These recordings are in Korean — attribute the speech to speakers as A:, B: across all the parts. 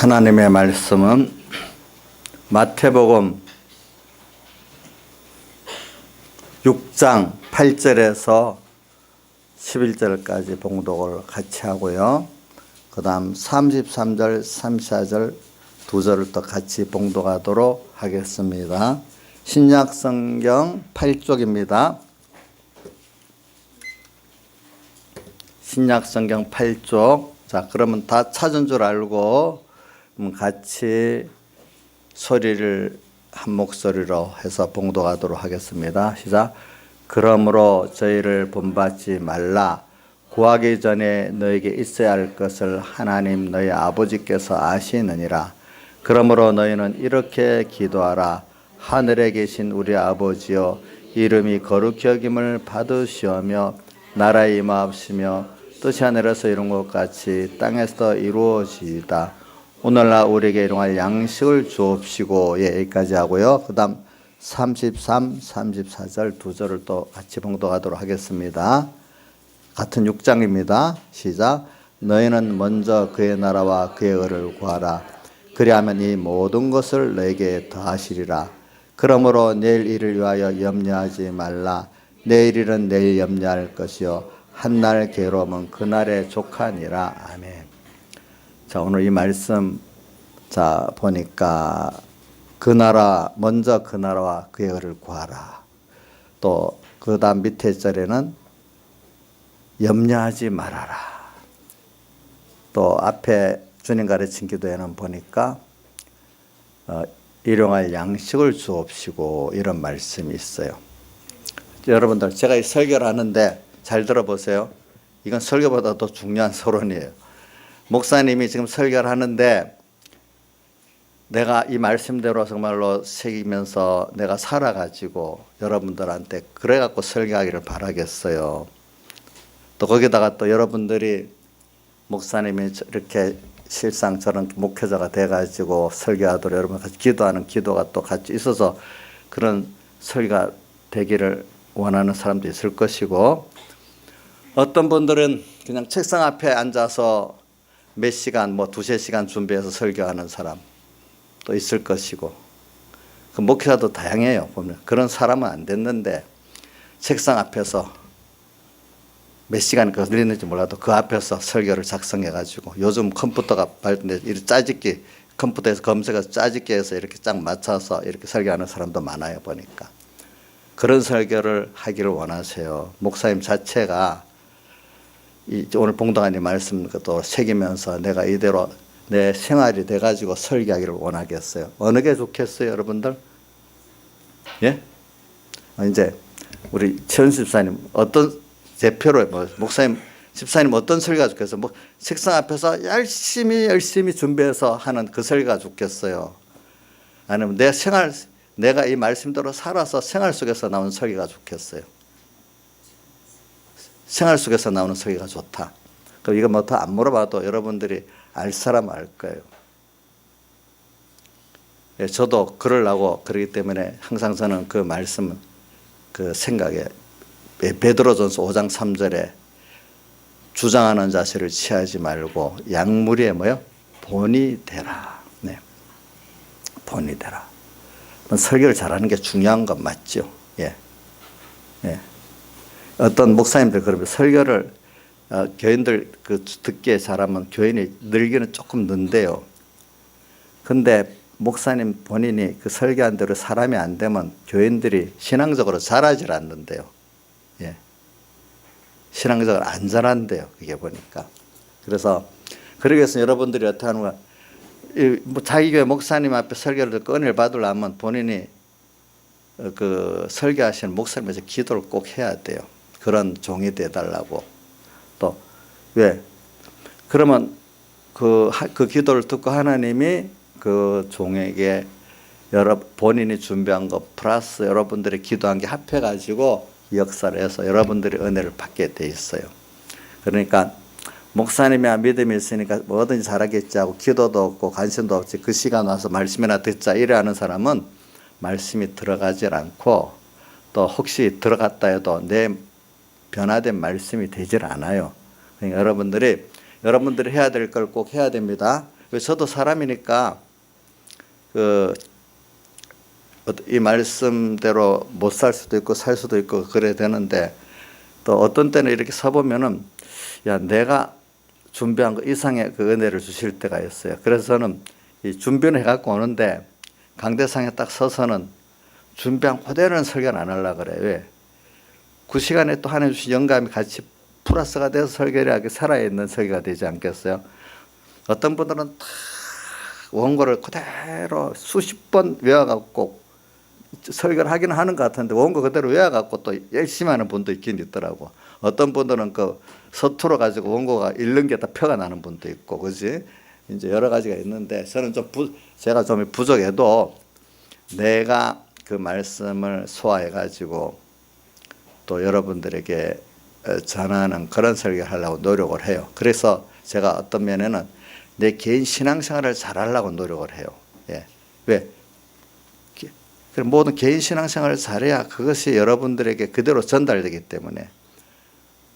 A: 하나님의 말씀은 마태복음 6장 8절에서 11절까지 봉독을 같이 하고요. 그 다음 33절, 34절 두 절을 또 같이 봉독하도록 하겠습니다. 신약성경 8쪽입니다. 신약성경 8쪽. 자, 그러면 다 찾은 줄 알고 같이 소리를 한 목소리로 해서 봉독하도록 하겠습니다. 시작. 그러므로 저희를 본받지 말라. 구하기 전에 너에게 있어야 할 것을 하나님 너희 아버지께서 아시느니라. 그러므로 너희는 이렇게 기도하라. 하늘에 계신 우리 아버지여, 이름이 거룩히 여김을 받으시오며 나라의 임하옵시며 뜻이 하늘에서 이룬 것 같이 땅에서 이루어지이다. 오늘날 우리에게 일용할 양식을 주옵시고. 예, 여기까지 하고요. 그 다음 33, 34절 두 절을 또 같이 봉독하도록 하겠습니다. 같은 6장입니다. 시작. 너희는 먼저 그의 나라와 그의 의를 구하라. 그리하면 이 모든 것을 너에게 더하시리라. 그러므로 내일 일을 위하여 염려하지 말라. 내일 일은 내일 염려할 것이요 한날 괴로움은 그날의 족하니라. 아멘. 자, 오늘 이 말씀 자 보니까 그 나라, 먼저 그 나라와 그의 의를 구하라. 또 그 다음 밑에 절에는 염려하지 말아라. 또 앞에 주님 가르친 기도에는 보니까 일용할 양식을 주옵시고 이런 말씀이 있어요. 여러분들, 제가 이 설교를 하는데 잘 들어보세요. 이건 설교보다 더 중요한 서론이에요. 목사님이 지금 설교를 하는데 내가 이 말씀대로 정말로 새기면서 내가 살아가지고 여러분들한테 그래갖고 설교하기를 바라겠어요. 또 거기다가 또 여러분들이 목사님이 이렇게 실상 저런 목회자가 돼가지고 설교하도록 여러분 같이 기도하는 기도가 또 같이 있어서 그런 설교가 되기를 원하는 사람도 있을 것이고, 어떤 분들은 그냥 책상 앞에 앉아서 몇 시간, 두세 시간 준비해서 설교하는 사람 또 있을 것이고, 그 목회자도 다양해요. 보면 그런 사람은 안 됐는데 책상 앞에서 몇 시간 걸리는지 몰라도 그 앞에서 설교를 작성해가지고, 요즘 컴퓨터가 발달돼 이렇게 짜집기, 컴퓨터에서 검색해서 짜집기 해서 이렇게 딱 맞춰서 이렇게 설교하는 사람도 많아요. 보니까 그런 설교를 하기를 원하세요. 목사님 자체가 오늘 봉독하는 말씀도 새기면서 내가 이대로 내 생활이 돼가지고 설교하기를 원하겠어요. 어느 게 좋겠어요, 여러분들? 예? 이제 우리 최은수 집사님 어떤 대표로 목사님, 집사님 어떤 설교가 좋겠어요? 책상 앞에서 열심히 준비해서 하는 그 설교가 좋겠어요? 아니면 내가 이 말씀대로 살아서 생활 속에서 나오는 설교가 좋겠어요? 생활 속에서 나오는 설교가 좋다. 그럼 이거 더 안 물어봐도 여러분들이 알 사람 알 거예요. 예, 저도 그러려고 그러기 때문에 항상 저는 그 말씀, 그 생각에 베드로전서 5장 3절에 주장하는 자세를 취하지 말고 약물에 본이 되라. 네, 본이 되라. 설교를 잘하는 게 중요한 건 맞죠. 예, 예. 어떤 목사님들 그러면 설교를 교인들 듣기에 잘하면 교인이 늘기는 조금 는데요. 근데 목사님 본인이 그 설교한 대로 사람이 안 되면 교인들이 신앙적으로 자라질 않는데요. 예, 신앙적으로 안 자란대요. 그게 보니까. 그래서 그러기 위해서 여러분들이 어떻게 하는 거야? 자기 교회 목사님 앞에 설교를 은혜를 받으려면 본인이 그 설교하시는 목사님에서 기도를 꼭 해야 돼요. 그런 종이 되어달라고. 또 왜? 그러면 그 기도를 듣고 하나님이 그 종에게 본인이 준비한 것 플러스 여러분들이 기도한 게 합해가지고 역사를 해서 여러분들이 은혜를 받게 돼 있어요. 그러니까 목사님이야 믿음이 있으니까 뭐든지 잘하겠지 하고 기도도 없고 관심도 없지 그 시간 와서 말씀이나 듣자 이래 하는 사람은 말씀이 들어가질 않고, 또 혹시 들어갔다 해도 내 변화된 말씀이 되질 않아요. 그러니까 여러분들이 해야 될 걸 꼭 해야 됩니다. 저도 사람이니까 이 말씀대로 못 살 수도 있고 살 수도 있고 그래야 되는데, 또 어떤 때는 이렇게 서보면은 야, 내가 준비한 거 이상의 그 은혜를 주실 때가 있어요. 그래서 저는 이 준비는 해갖고 오는데 강대상에 딱 서서는 준비한 그대로는 설교는 안 하려고 그래요. 왜? 그 시간에 또 하나님 주신 영감이 같이 플러스가 돼서 설교하게 살아있는 설교가 되지 않겠어요? 어떤 분들은 다 원고를 그대로 수십 번 외워갖고 설교를 하기는 하는 것 같은데 원고 그대로 외워갖고 또 열심히 하는 분도 있긴 있더라고. 어떤 분들은 그 서투러 가지고 원고가 읽는 게 다 표가 나는 분도 있고, 그지? 이제 여러 가지가 있는데, 저는 제가 좀 부족해도 내가 그 말씀을 소화해가지고 또 여러분들에게 전하는 그런 설교를 하려고 노력을 해요. 그래서 제가 어떤 면에는 내 개인 신앙생활을 잘하려고 노력을 해요. 예. 왜? 모든 개인 신앙생활을 잘해야 그것이 여러분들에게 그대로 전달되기 때문에,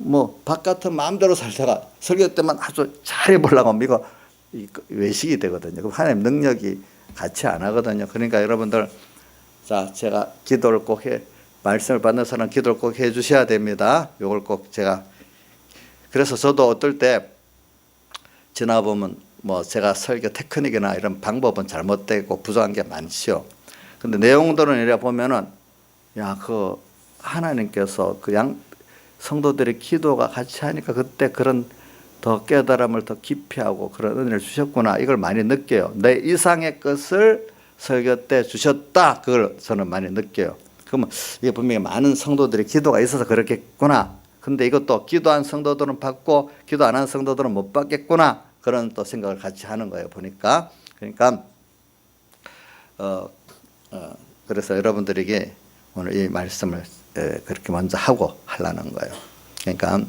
A: 뭐 바깥은 마음대로 살다가 설교 때만 아주 잘해보려고 하면 이거 외식이 되거든요. 그럼 하나님 능력이 같이 안 하거든요. 그러니까 여러분들, 자, 제가 기도를 꼭 말씀을 받는 사람 기도를 꼭 해 주셔야 됩니다. 요걸 꼭 제가, 그래서 저도 어떨 때 지나보면 뭐 제가 설교 테크닉이나 이런 방법은 잘못되고 부족한 게 많지요. 근데 내용들은 이래 보면은, 야, 그 하나님께서 그 성도들의 기도가 같이 하니까 그때 그런 더 깨달음을 더 깊이 하고 그런 은혜를 주셨구나, 이걸 많이 느껴요. 내 이상의 것을 설교 때 주셨다, 그걸 저는 많이 느껴요. 그러면 이게 분명히 많은 성도들의 기도가 있어서 그렇겠구나. 근데 이것도 기도한 성도들은 받고 기도 안 한 성도들은 못 받겠구나, 그런 또 생각을 같이 하는 거예요, 보니까. 그러니까 그래서 여러분들에게 오늘 이 말씀을 그렇게 먼저 하고 하려는 거예요. 그러니까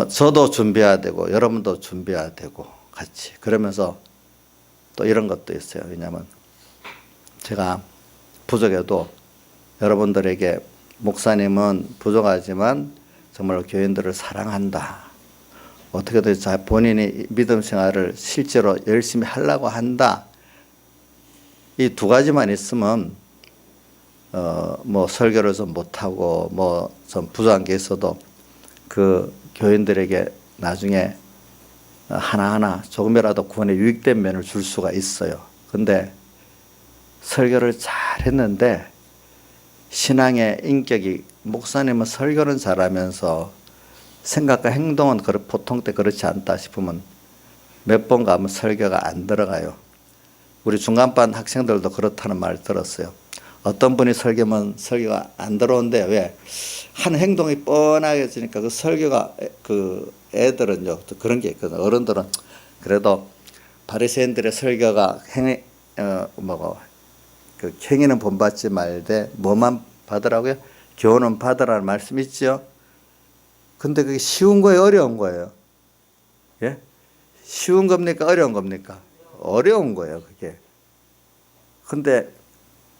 A: 저도 준비해야 되고 여러분도 준비해야 되고 같이. 그러면서 또 이런 것도 있어요. 왜냐하면 제가 부족해도 여러분들에게, 목사님은 부족하지만 정말 교인들을 사랑한다, 어떻게든 본인이 믿음 생활을 실제로 열심히 하려고 한다, 이 두 가지만 있으면 뭐 설교를 좀 못하고 뭐 좀 부족한 게 있어도 그 교인들에게 나중에 하나하나 조금이라도 구원에 유익된 면을 줄 수가 있어요. 근데 설교를 잘 했는데 신앙의 인격이, 목사님은 설교는 잘하면서 생각과 행동은 보통 때 그렇지 않다 싶으면 몇 번 가면 설교가 안 들어가요. 우리 중간반 학생들도 그렇다는 말 들었어요. 어떤 분이 설교면 설교가 안 들어온대요. 왜? 한 행동이 뻔하게지니까 그 설교가, 그 애들은요, 또 그런 게 있거든요. 어른들은 그래도 바리새인들의 설교가 그 행위는 본받지 말되 뭐만 받으라고요? 교훈은 받으라는 말씀 있죠. 근데 그게 쉬운 거예요, 어려운 거예요? 예? 쉬운 겁니까, 어려운 겁니까? 어려운 거예요, 그게. 근데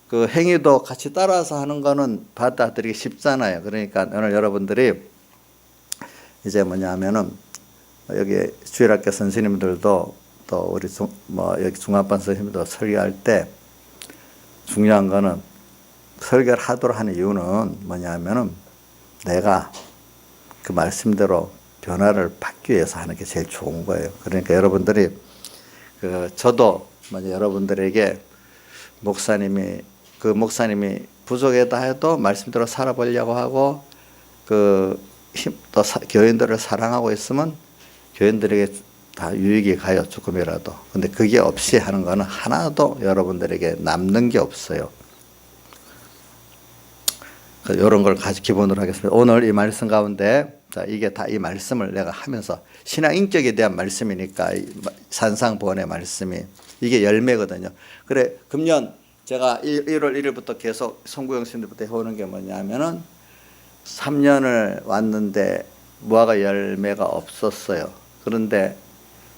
A: 그 행위도 같이 따라서 하는 거는 받아들이기 쉽잖아요. 그러니까 오늘 여러분들이 이제 뭐냐면은 여기 주일학교 선생님들도 또 우리 여기 중간반 선생님도 설교할 때 중요한 거는, 설교를 하도록 하는 이유는 뭐냐면은 내가 그 말씀대로 변화를 받기 위해서 하는 게 제일 좋은 거예요. 그러니까 여러분들이 저도 여러분들에게 목사님이 부족하다 해도 말씀대로 살아보려고 하고 또 교인들을 사랑하고 있으면 교인들에게 다 유익이 가요, 조금이라도. 근데 그게 없이 하는 거는 하나도 여러분들에게 남는 게 없어요. 이런 걸 기본으로 하겠습니다. 오늘 이 말씀 가운데, 자, 이게 다 이 말씀을 내가 하면서 신앙 인격에 대한 말씀이니까, 산상보원의 말씀이 이게 열매거든요. 그래, 금년 제가 1월 1일부터 계속 송구영 스님부터 해오는 게 뭐냐면은 3년을 왔는데 무화과 열매가 없었어요. 그런데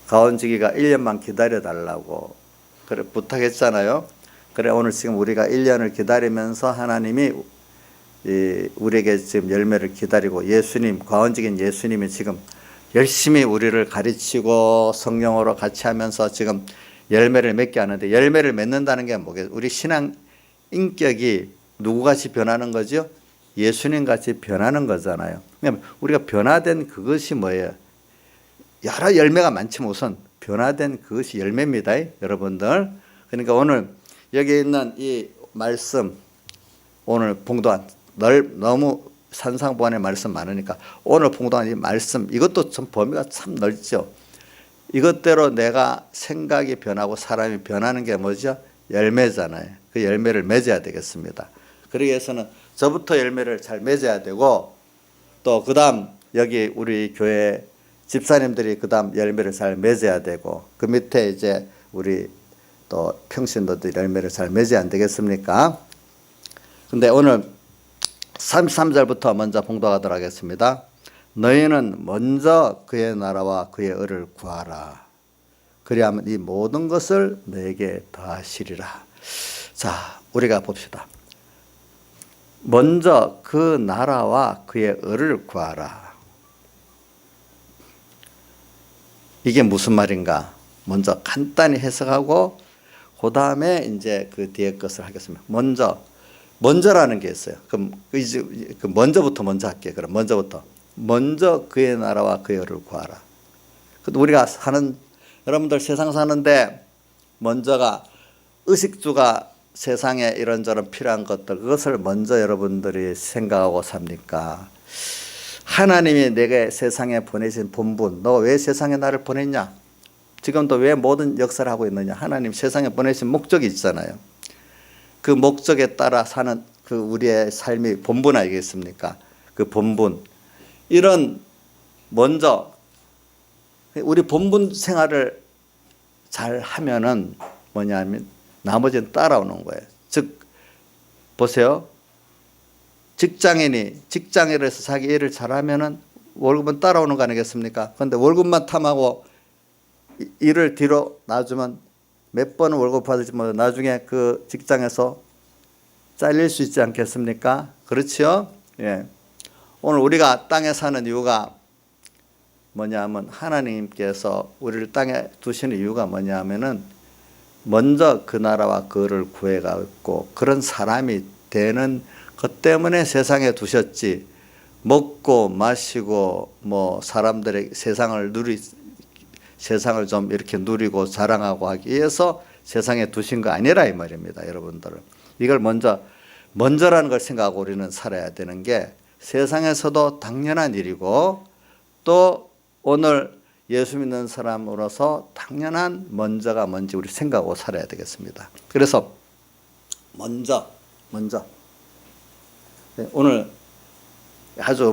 A: 가원지기가 1년만 기다려달라고 그래 부탁했잖아요. 그래, 오늘 지금 우리가 1년을 기다리면서 하나님이 우리에게 지금 열매를 기다리고, 가원직인 예수님이 지금 열심히 우리를 가르치고 성령으로 같이 하면서 지금 열매를 맺게 하는데, 열매를 맺는다는 게 뭐겠어요? 우리 신앙 인격이 누구같이 변하는 거죠? 예수님같이 변하는 거잖아요. 우리가 변화된 그것이 뭐예요? 여러 열매가 많지만 우선 변화된 그것이 열매입니다, 여러분들. 그러니까 오늘 여기 있는 이 말씀, 오늘 봉도한 너무 산상보안의 말씀 많으니까 오늘 봉도한 이 말씀, 이것도 참 범위가 참 넓죠. 이것대로 내가 생각이 변하고 사람이 변하는 게 뭐죠? 열매잖아요. 그 열매를 맺어야 되겠습니다. 그러기 위해서는 저부터 열매를 잘 맺어야 되고, 또 그 다음 여기 우리 교회 집사님들이 그 다음 열매를 잘 맺어야 되고, 그 밑에 이제 우리 또 평신도들 열매를 잘 맺어야 안 되겠습니까? 근데 오늘 33절부터 먼저 봉독하도록 하겠습니다. 너희는 먼저 그의 나라와 그의 의를 구하라. 그리하면 이 모든 것을 너에게 더하시리라. 자, 우리가 봅시다. 먼저 그 나라와 그의 의를 구하라. 이게 무슨 말인가? 먼저 간단히 해석하고 그 다음에 이제 그 뒤에 것을 하겠습니다. 먼저라는 게 있어요. 그럼 그 먼저부터 먼저 할게요. 그럼 먼저 그의 나라와 그의 의를 구하라. 우리가 여러분들 세상 사는데 먼저가 의식주가 세상에 이런저런 필요한 것들, 그것을 먼저 여러분들이 생각하고 삽니까? 하나님이 내게 세상에 보내신 본분, 너 왜 세상에 나를 보냈냐? 지금도 왜 모든 역사를 하고 있느냐? 하나님 세상에 보내신 목적이 있잖아요. 그 목적에 따라 사는 그 우리의 삶이 본분 아니겠습니까? 그 본분. 이런 먼저 우리 본분 생활을 잘 하면은 뭐냐면 나머지는 따라오는 거예요. 즉 보세요. 직장인을 해서 자기 일을 잘하면은 월급은 따라오는 거 아니겠습니까? 그런데 월급만 탐하고 일을 뒤로 놔주면 몇 번은 월급 받을지만 나중에 그 직장에서 잘릴 수 있지 않겠습니까? 그렇죠? 예. 오늘 우리가 땅에 사는 이유가 뭐냐면 하나님께서 우리를 땅에 두시는 이유가 뭐냐면은 먼저 그 나라와 그를 구해가고 그런 사람이 되는 것 때문에 세상에 두셨지, 먹고 마시고 뭐 사람들의 세상을 좀 이렇게 누리고 자랑하고 하기 위해서 세상에 두신 거 아니라 이 말입니다, 여러분들. 이걸 먼저라는 걸 생각하고 우리는 살아야 되는 게 세상에서도 당연한 일이고, 또 오늘 예수 믿는 사람으로서 당연한 먼저가 뭔지 우리 생각하고 살아야 되겠습니다. 그래서 먼저 오늘 아주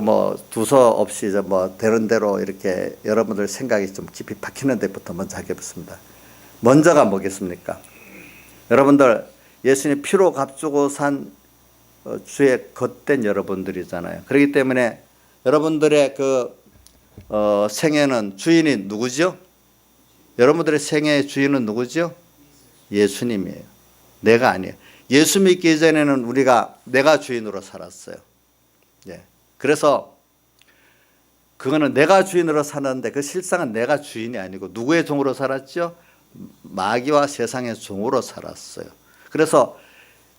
A: 두서 없이 되는 대로 이렇게 여러분들 생각이 좀 깊이 박히는 데부터 먼저 하겠습니다. 먼저가 뭐겠습니까? 여러분들 예수님 피로 값주고 산 주의 겉된 여러분들이잖아요. 그렇기 때문에 여러분들의 생애는 주인이 누구죠? 여러분들의 생애의 주인은 누구죠? 예수님이에요. 내가 아니에요. 예수 믿기 전에는 내가 주인으로 살았어요. 예. 그래서 그거는 내가 주인으로 사는데 그 실상은 내가 주인이 아니고 누구의 종으로 살았죠? 마귀와 세상의 종으로 살았어요. 그래서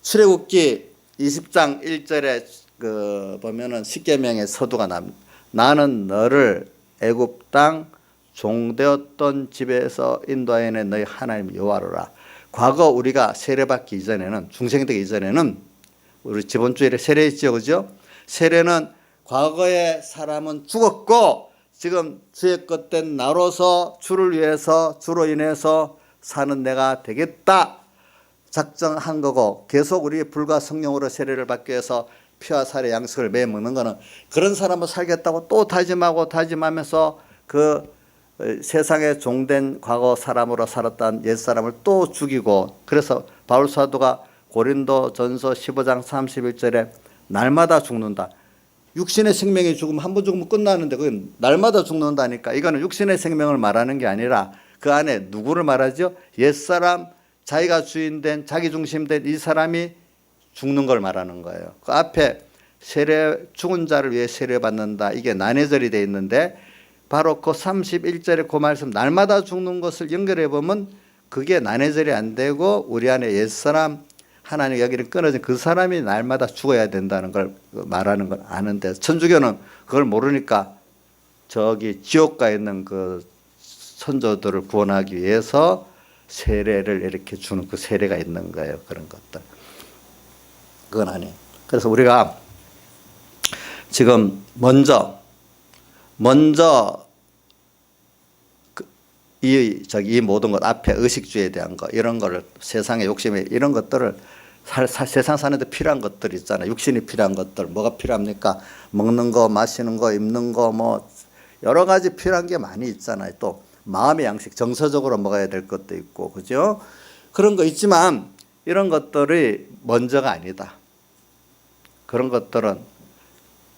A: 출애굽기 20장 1절에 보면은 십계명의 서두가 나는 너를 애굽 땅 종되었던 집에서 인도하여 낸 너희 하나님 여호와로라. 과거 우리가 세례받기 이전에는, 중생되기 이전에는 우리 저번 주일에 세례했죠, 그죠? 세례는 과거의 사람은 죽었고 지금 주의 것된 나로서 주를 위해서 주로 인해서 사는 내가 되겠다 작정한 거고, 계속 우리 불과 성령으로 세례를 받기 위해서 피와 살의 양식을 매 먹는 거는 그런 사람을 살겠다고 또 다짐하면서 그 세상에 종된 과거 사람으로 살았던 옛사람을 또 죽이고, 그래서 바울 사도가 고린도 전서 15장 31절에 날마다 죽는다. 육신의 생명이 죽으면 한 번 죽으면 끝나는데 그건 날마다 죽는다니까. 이거는 육신의 생명을 말하는 게 아니라 그 안에 누구를 말하죠? 옛사람, 자기가 주인된 자기 중심된 이 사람이 죽는 걸 말하는 거예요. 그 앞에 죽은 자를 위해 세례받는다, 이게 난해절이 되어 있는데 바로 그 31절의 그 말씀 날마다 죽는 것을 연결해 보면 그게 난해절이 안 되고 우리 안에 옛사람 하나님 여기를 끊어진 그 사람이 날마다 죽어야 된다는 걸 말하는 걸 아는데 천주교는 그걸 모르니까 저기 지옥가에 있는 그 선조들을 구원하기 위해서 세례를 이렇게 주는 그 세례가 있는 거예요. 그런 것들. 그건 아니에요. 그래서 우리가 지금 먼저 이 모든 것 앞에 의식주의에 대한 거 이런 거를 세상의 욕심에 이런 것들을 세상 사는데 필요한 것들 있잖아요. 육신이 필요한 것들 뭐가 필요합니까? 먹는 거, 마시는 거, 입는 거 뭐 여러 가지 필요한 게 많이 있잖아요. 또 마음의 양식 정서적으로 먹어야 될 것도 있고 그죠? 그런 거 있지만 이런 것들이 먼저가 아니다. 그런 것들은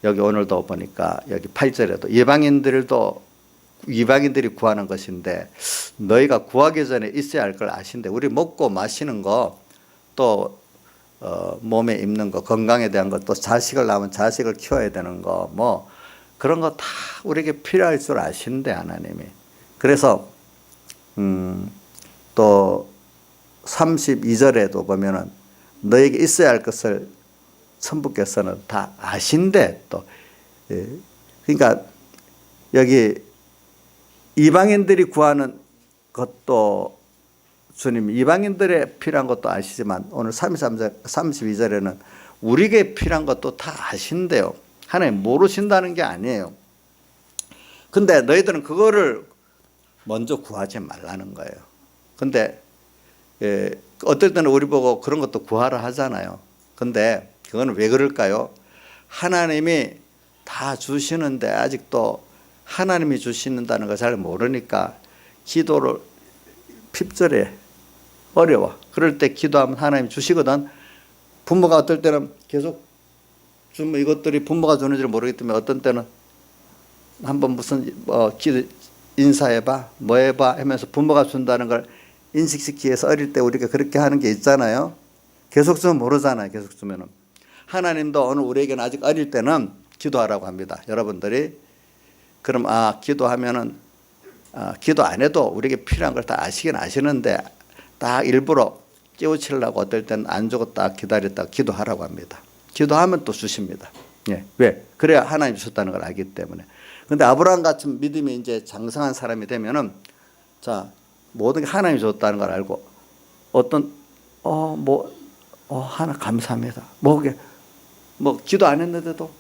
A: 여기 오늘도 보니까 여기 8절에도 이방인들이 구하는 것인데 너희가 구하기 전에 있어야 할 걸 아신대. 우리 먹고 마시는 거 또 몸에 입는 거 건강에 대한 것 또 자식을 낳으면 자식을 키워야 되는 거 뭐 그런 거 다 우리에게 필요할 줄 아신대 하나님이. 그래서 또 32절에도 보면은 너에게 있어야 할 것을 천부께서는 다 아신대 또. 예. 그러니까 여기 이방인들이 구하는 것도 주님 이방인들의 필요한 것도 아시지만 오늘 32절에는 우리에게 필요한 것도 다 아신대요. 하나님 모르신다는 게 아니에요. 근데 너희들은 그거를 먼저 구하지 말라는 거예요. 근데 어떨 때는 우리 보고 그런 것도 구하라 하잖아요. 근데 그거는 왜 그럴까요? 하나님이 다 주시는데 아직도 하나님이 주시는다는 걸 잘 모르니까 기도를 핍절해 어려워. 그럴 때 기도하면 하나님 주시거든. 부모가 어떨 때는 계속 주면 이것들이 부모가 주는 줄 모르기 때문에 어떤 때는 한번 무슨 기도 인사해봐 뭐 해봐 하면서 부모가 준다는 걸 인식시키기 위해서 어릴 때 우리가 그렇게 하는 게 있잖아요. 계속 주면 모르잖아요. 계속 주면은. 하나님도 오늘 우리에게는 아직 어릴 때는 기도하라고 합니다. 여러분들이 그럼 기도하면은 기도 안 해도 우리에게 필요한 걸 다 아시긴 아시는데 딱 일부러 깨우치려고 어떨 때는 안 주고 딱 기다렸다가 기도하라고 합니다. 기도하면 또 주십니다. 예. 왜? 그래야 하나님 주셨다는 걸 알기 때문에. 근데 아브라함 같은 믿음이 이제 장성한 사람이 되면은 자 모든 게 하나님이 줬다는 걸 알고 어떤 하나 감사합니다. 기도 안 했는데도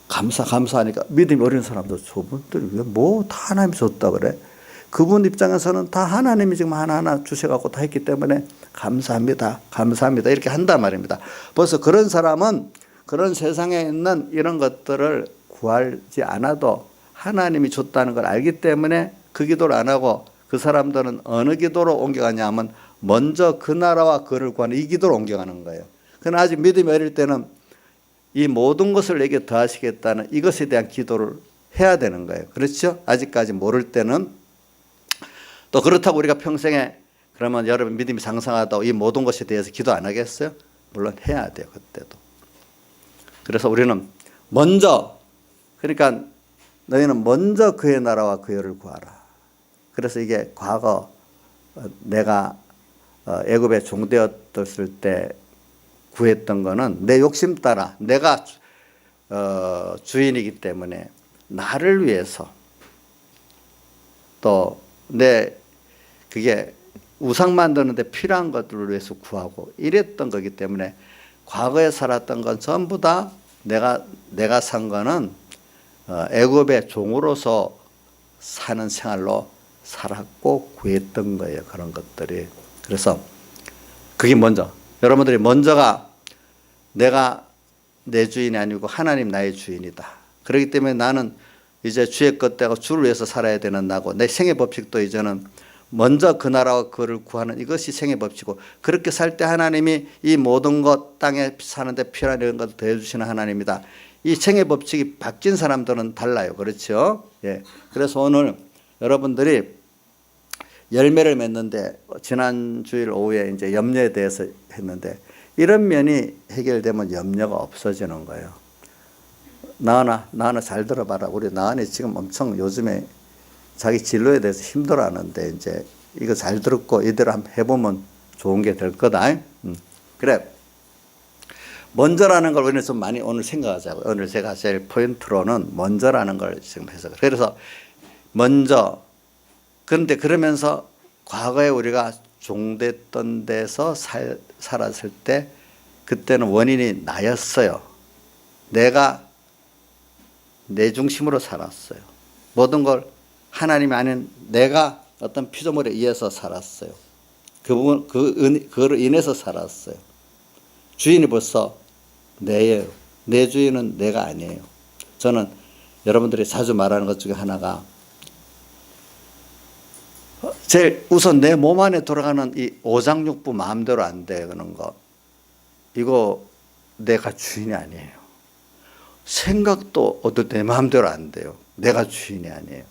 A: 감사하니까 믿음이 어린 사람도 저분들이 왜 다 하나님이 줬다 그래? 그분 입장에서는 다 하나님이 지금 하나하나 주셔갖고 다 했기 때문에 감사합니다. 이렇게 한단 말입니다. 벌써 그런 사람은 그런 세상에 있는 이런 것들을 구하지 않아도 하나님이 줬다는 걸 알기 때문에 그 기도를 안 하고 그 사람들은 어느 기도로 옮겨가냐 하면 먼저 그 나라와 그를 구하는 이 기도로 옮겨가는 거예요. 그러나 아직 믿음이 어릴 때는 이 모든 것을 내게 더하시겠다는 이것에 대한 기도를 해야 되는 거예요. 그렇죠? 아직까지 모를 때는 또 그렇다고 우리가 평생에 그러면 여러분 믿음이 장성하다고 이 모든 것에 대해서 기도 안 하겠어요? 물론 해야 돼요. 그때도. 그래서 우리는 먼저 그러니까 너희는 먼저 그의 나라와 그의 의를 구하라. 그래서 이게 과거 내가 애굽에 종되었을 때 구했던 거는 내 욕심 따라 내가 주인이기 때문에 나를 위해서 또 그게 우상 만드는데 필요한 것들을 위해서 구하고 이랬던 거기 때문에 과거에 살았던 건 전부 다 내가 산 거는 애굽의 종으로서 사는 생활로 살았고 구했던 거예요. 그런 것들이. 그래서 그게 먼저 여러분들이 먼저가 내가 내 주인이 아니고 하나님 나의 주인이다. 그렇기 때문에 나는 이제 주의 것 되고 주를 위해서 살아야 되는 나고 내 생애 법칙도 이제는 먼저 그 나라와 그를 구하는 이것이 생애 법칙이고 그렇게 살 때 하나님이 이 모든 것 땅에 사는데 필요한 이런 것을 더해 주시는 하나님이다. 이 생애 법칙이 바뀐 사람들은 달라요. 그렇죠? 예. 그래서 오늘 여러분들이 열매를 맺는데 지난 주일 오후에 이제 염려에 대해서 했는데 이런 면이 해결되면 염려가 없어지는 거예요. 나은아 잘 들어봐라. 우리 나은이 지금 엄청 요즘에 자기 진로에 대해서 힘들어하는데 이제 이거 잘 들었고 이대로 한번 해보면 좋은 게 될 거다. 그래. 먼저라는 걸 우리는 좀 많이 오늘 생각하자고요. 오늘 제가 제일 포인트로는 먼저라는 걸 지금 해서 그래서 먼저. 그런데 그러면서 과거에 우리가 종됐던 데서 살았을 때 그때는 원인이 나였어요. 내가 내 중심으로 살았어요. 모든 걸 하나님이 아닌 내가 어떤 피조물에 의해서 살았어요. 그거로 인해서 살았어요. 주인이 벌써 내예요. 내 주인은 내가 아니에요. 저는 여러분들이 자주 말하는 것 중에 하나가 제일 우선 내 몸 안에 돌아가는 이 오장육부 마음대로 안 되는 것, 이거 내가 주인이 아니에요. 생각도 어떤 내 마음대로 안 돼요. 내가 주인이 아니에요.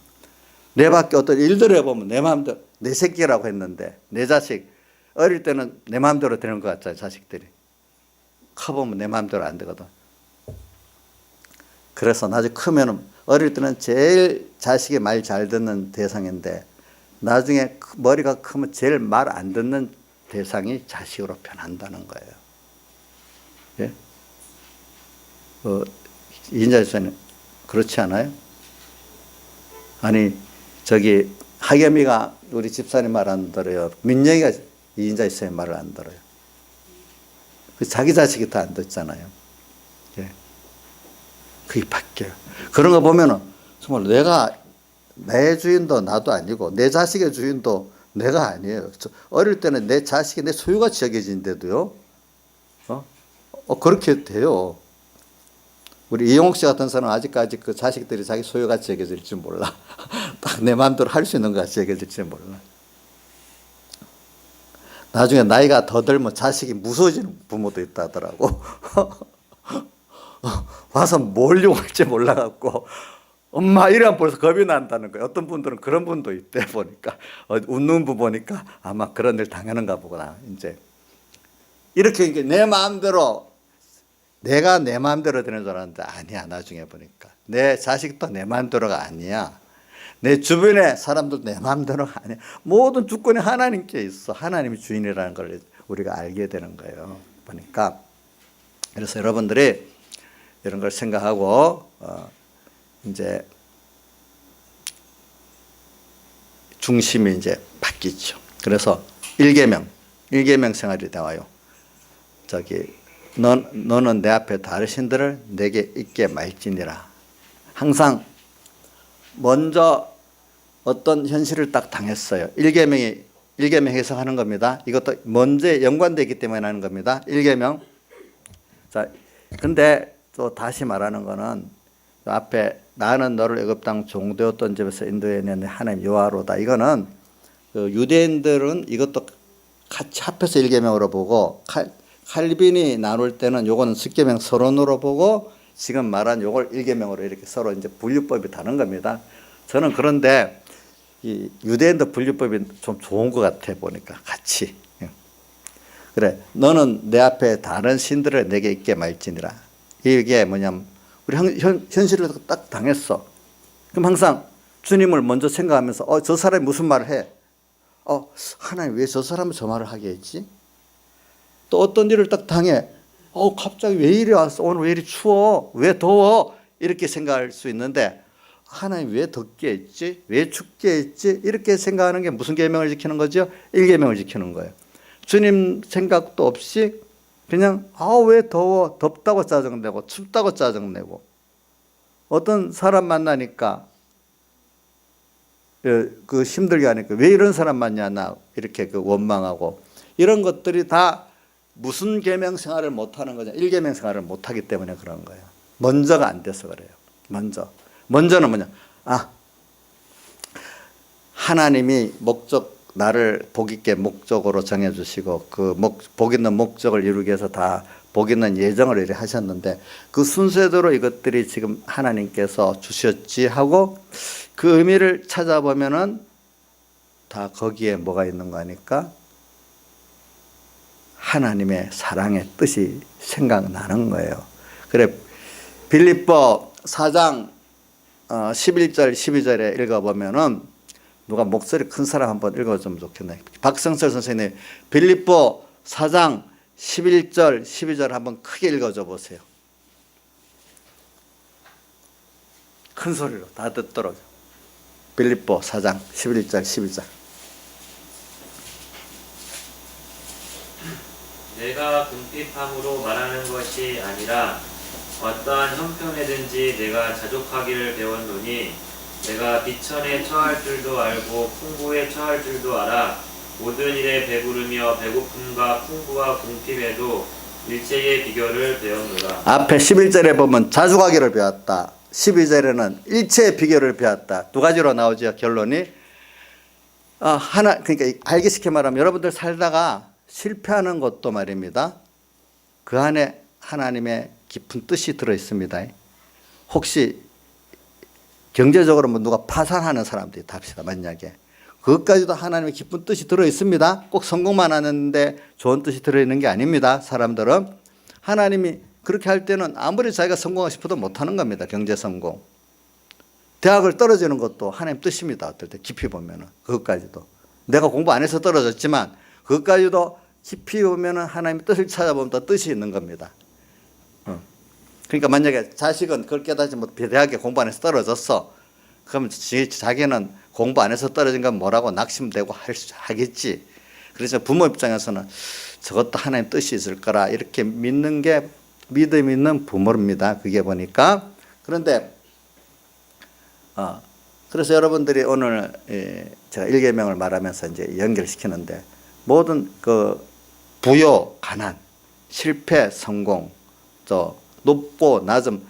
A: 내 밖에 어떤 일들을 해보면 내 마음대로, 내 새끼라고 했는데 내 자식 어릴 때는 내 마음대로 되는 것 같잖아요. 자식들이 커보면 내 마음대로 안 되거든. 그래서 나중에 크면은 어릴 때는 제일 자식이 말 잘 듣는 대상인데 나중에 머리가 크면 제일 말 안 듣는 대상이 자식으로 변한다는 거예요. 예? 이인자 집사님 그렇지 않아요? 아니 저기 하겸이가 우리 집사님 말 안 들어요. 민영이가 이인자 집사님 말을 안 들어요. 자기 자식이 다 안 듣잖아요. 예. 그게 바뀌어요. 그런 거 보면은 정말 내가 내 주인도 나도 아니고 내 자식의 주인도 내가 아니에요. 어릴 때는 내 자식이 내 소유같이 여겨진데도요. 그렇게 돼요. 우리 이용옥 씨 같은 사람은 아직까지 그 자식들이 자기 소유같이 여겨질지 몰라. 딱 내 마음대로 할 수 있는 것 같이 여겨질지 몰라. 나중에 나이가 더 들면 자식이 무서워지는 부모도 있다 하더라고. 와서 뭘 욕할지 몰라갖고 엄마 이러면 벌써 겁이 난다는 거예요. 어떤 분들은 그런 분도 있대 보니까 웃는 분 보니까 아마 그런 일 당하는가 보구나. 이제 이렇게 내 마음대로 내가 내 마음대로 되는 줄 알았는데 아니야. 나중에 보니까 내 자식도 내 마음대로가 아니야. 내 주변의 사람도 내 마음대로가 아니야. 모든 주권이 하나님께 있어. 하나님이 주인이라는 걸 우리가 알게 되는 거예요. 보니까 그래서 여러분들이 이런 걸 생각하고 이제 중심이 이제 바뀌죠. 그래서 일계명 생활이 나와요. 저기 너는 내 앞에 다른 신들을 내게 있게 말지니라. 항상 먼저 어떤 현실을 딱 당했어요. 일계명 해석하는 겁니다. 이것도 먼저 연관되기 때문에 하는 겁니다. 일계명. 자, 근데 또 다시 말하는 거는 앞에 나는 너를 애굽 땅 종되었던 집에서 인도해낸 하나님 여호와로다. 이거는 그 유대인들은 이것도 같이 합해서 일계명으로 보고 칼빈이 나눌 때는 요거는 십계명 서론으로 보고 지금 말한 요걸 일계명으로 이렇게 서로 이제 분류법이 다른 겁니다. 저는 그런데 이 유대인도 분류법이 좀 좋은 것 같아 보니까 같이. 그래, 너는 내 앞에 다른 신들을 내게 있게 말지니라. 이게 뭐냐면 우리 현실을 딱 당했어. 그럼 항상 주님을 먼저 생각하면서 저 사람이 무슨 말을 해? 하나님 왜 저 사람은 저 말을 하게 했지? 또 어떤 일을 딱 당해. 갑자기 왜 이리 왔어? 오늘 왜 이리 추워? 왜 더워? 이렇게 생각할 수 있는데 하나님 왜 덥게 했지? 왜 춥게 했지? 이렇게 생각하는 게 무슨 계명을 지키는 거죠? 일계명을 지키는 거예요. 주님 생각도 없이 그냥 왜 더워? 덥다고 짜증내고 춥다고 짜증내고 어떤 사람 만나니까 그 힘들게 하니까 왜 이런 사람 만나 나 이렇게 그 원망하고 이런 것들이 다 무슨 계명 생활을 못하는 거냐? 일계명 생활을 못하기 때문에 그런 거예요. 먼저가 안 돼서 그래요. 먼저는 뭐냐? 하나님이 나를 복 있게 목적으로 정해주시고 그 복 있는 목적을 이루기 위해서 다 복 있는 예정을 이렇게 하셨는데 그 순서대로 이것들이 지금 하나님께서 주셨지 하고 그 의미를 찾아보면은 다 거기에 뭐가 있는 거니까 하나님의 사랑의 뜻이 생각나는 거예요. 그래 빌립보 4장 11절 12절에 읽어보면은 누가 목소리 큰 사람 한번 읽어주면 좋겠네. 박성철 선생님 빌립보 4장 11절 12절 한번 크게 읽어줘 보세요. 큰 소리로 다 듣도록. 빌립보 4장 11절 12절.
B: 내가 궁핍함으로 말하는 것이 아니라 어떠한 형편에든지 내가 자족하기를 배웠노니 내가 비천에 처할 줄도 알고 풍부에 처할 줄도 알아. 모든 일에 배부르며 배고픔과 풍부와 궁핍에도 일체의 비결을 배웠노라.
A: 앞에 11절에 보면 자족하기를 배웠다. 12절에는 일체의 비결을 배웠다. 두 가지로 나오죠. 결론이 하나, 그러니까 알기 쉽게 말하면 여러분들 살다가 실패하는 것도 말입니다. 그 안에 하나님의 깊은 뜻이 들어 있습니다. 혹시 경제적으로 뭐 누가 파산하는 사람들이 답시다. 만약에 그것까지도 하나님의 깊은 뜻이 들어 있습니다. 꼭 성공만 하는데 좋은 뜻이 들어 있는 게 아닙니다. 사람들은 하나님이 그렇게 할 때는 아무리 자기가 성공하고 싶어도 못하는 겁니다. 경제 성공. 대학을 떨어지는 것도 하나님 뜻입니다. 어떨 때 깊이 보면은 그것까지도 내가 공부 안 해서 떨어졌지만 그것까지도 깊이 보면은 하나님의 뜻을 찾아보면 더 뜻이 있는 겁니다. 그러니까 만약에 자식은 그걸 깨닫지 못해 대학에 공부 안 해서 떨어졌어. 그러면 자기는 공부 안 해서 떨어진 건 뭐라고 낙심되고 하겠지. 그래서 부모 입장에서는 저것도 하나님 뜻이 있을 거라 이렇게 믿는 게 믿음 있는 부모입니다. 그게 보니까. 그런데 그래서 여러분들이 오늘 제가 일계명을 말하면서 이제 연결시키는데 모든 그 부요, 가난, 실패, 성공, 또 높고 낮음,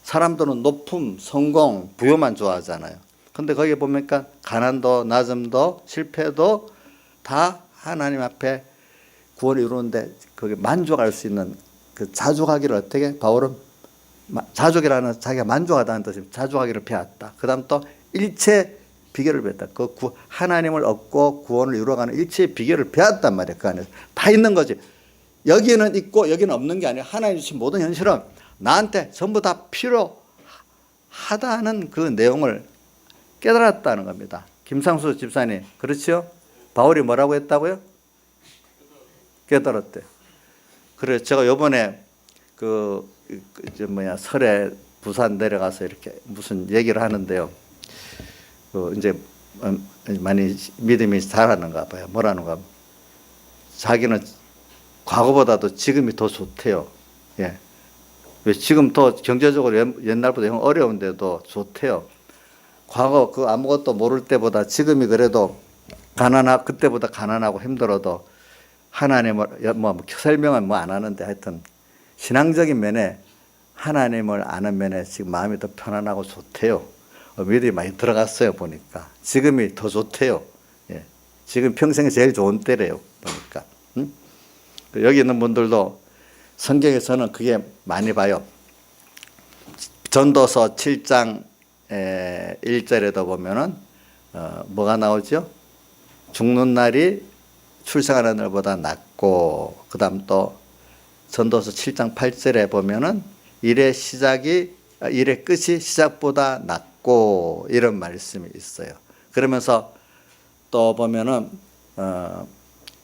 A: 사람들은 높음, 성공, 부요만 좋아하잖아요. 근데 거기에 보니까 가난도 낮음도 실패도 다 하나님 앞에 구원을 이루는데 거기 만족할 수 있는 그 자족하기를 어떻게 바울은 자족이라는 자기가 만족하다는 뜻이 자족하기를 배웠다. 그 다음 또 일체 비결을 배웠다. 그 하나님을 얻고 구원을 이루어가는 일체의 비결을 배웠단 말이에요. 그 안에서 다 있는 거지. 여기는 있고 여기는 없는 게 아니라 하나님 주신 모든 현실은 나한테 전부 다 필요하다는 그 내용을 깨달았다는 겁니다. 김상수 집사님 그렇죠? 바울이 뭐라고 했다고요? 깨달았대. 그래 제가 요번에 설에 부산 내려가서 이렇게 무슨 얘기를 하는데요. 이제 많이 믿음이 잘하는가 봐요. 뭐라는가. 자기는 과거보다도 지금이 더 좋대요. 예. 왜 지금 더 경제적으로 옛날보다 어려운데도 좋대요. 과거 그 아무것도 모를 때보다 지금이 그래도 그때보다 가난하고 힘들어도 하나님을 설명은 안 하는데 하여튼 신앙적인 면에 하나님을 아는 면에 지금 마음이 더 편안하고 좋대요. 믿음이 많이 들어갔어요. 보니까 지금이 더 좋대요. 예. 지금 평생에 제일 좋은 때래요. 보니까 여기 있는 분들도 성경에서는 그게 많이 봐요. 전도서 7장 1절에도 보면은 뭐가 나오죠? 죽는 날이 출생하는 날보다 낫고, 그 다음 또 전도서 7장 8절에 보면은 일의 끝이 시작보다 낫고, 이런 말씀이 있어요. 그러면서 또 보면은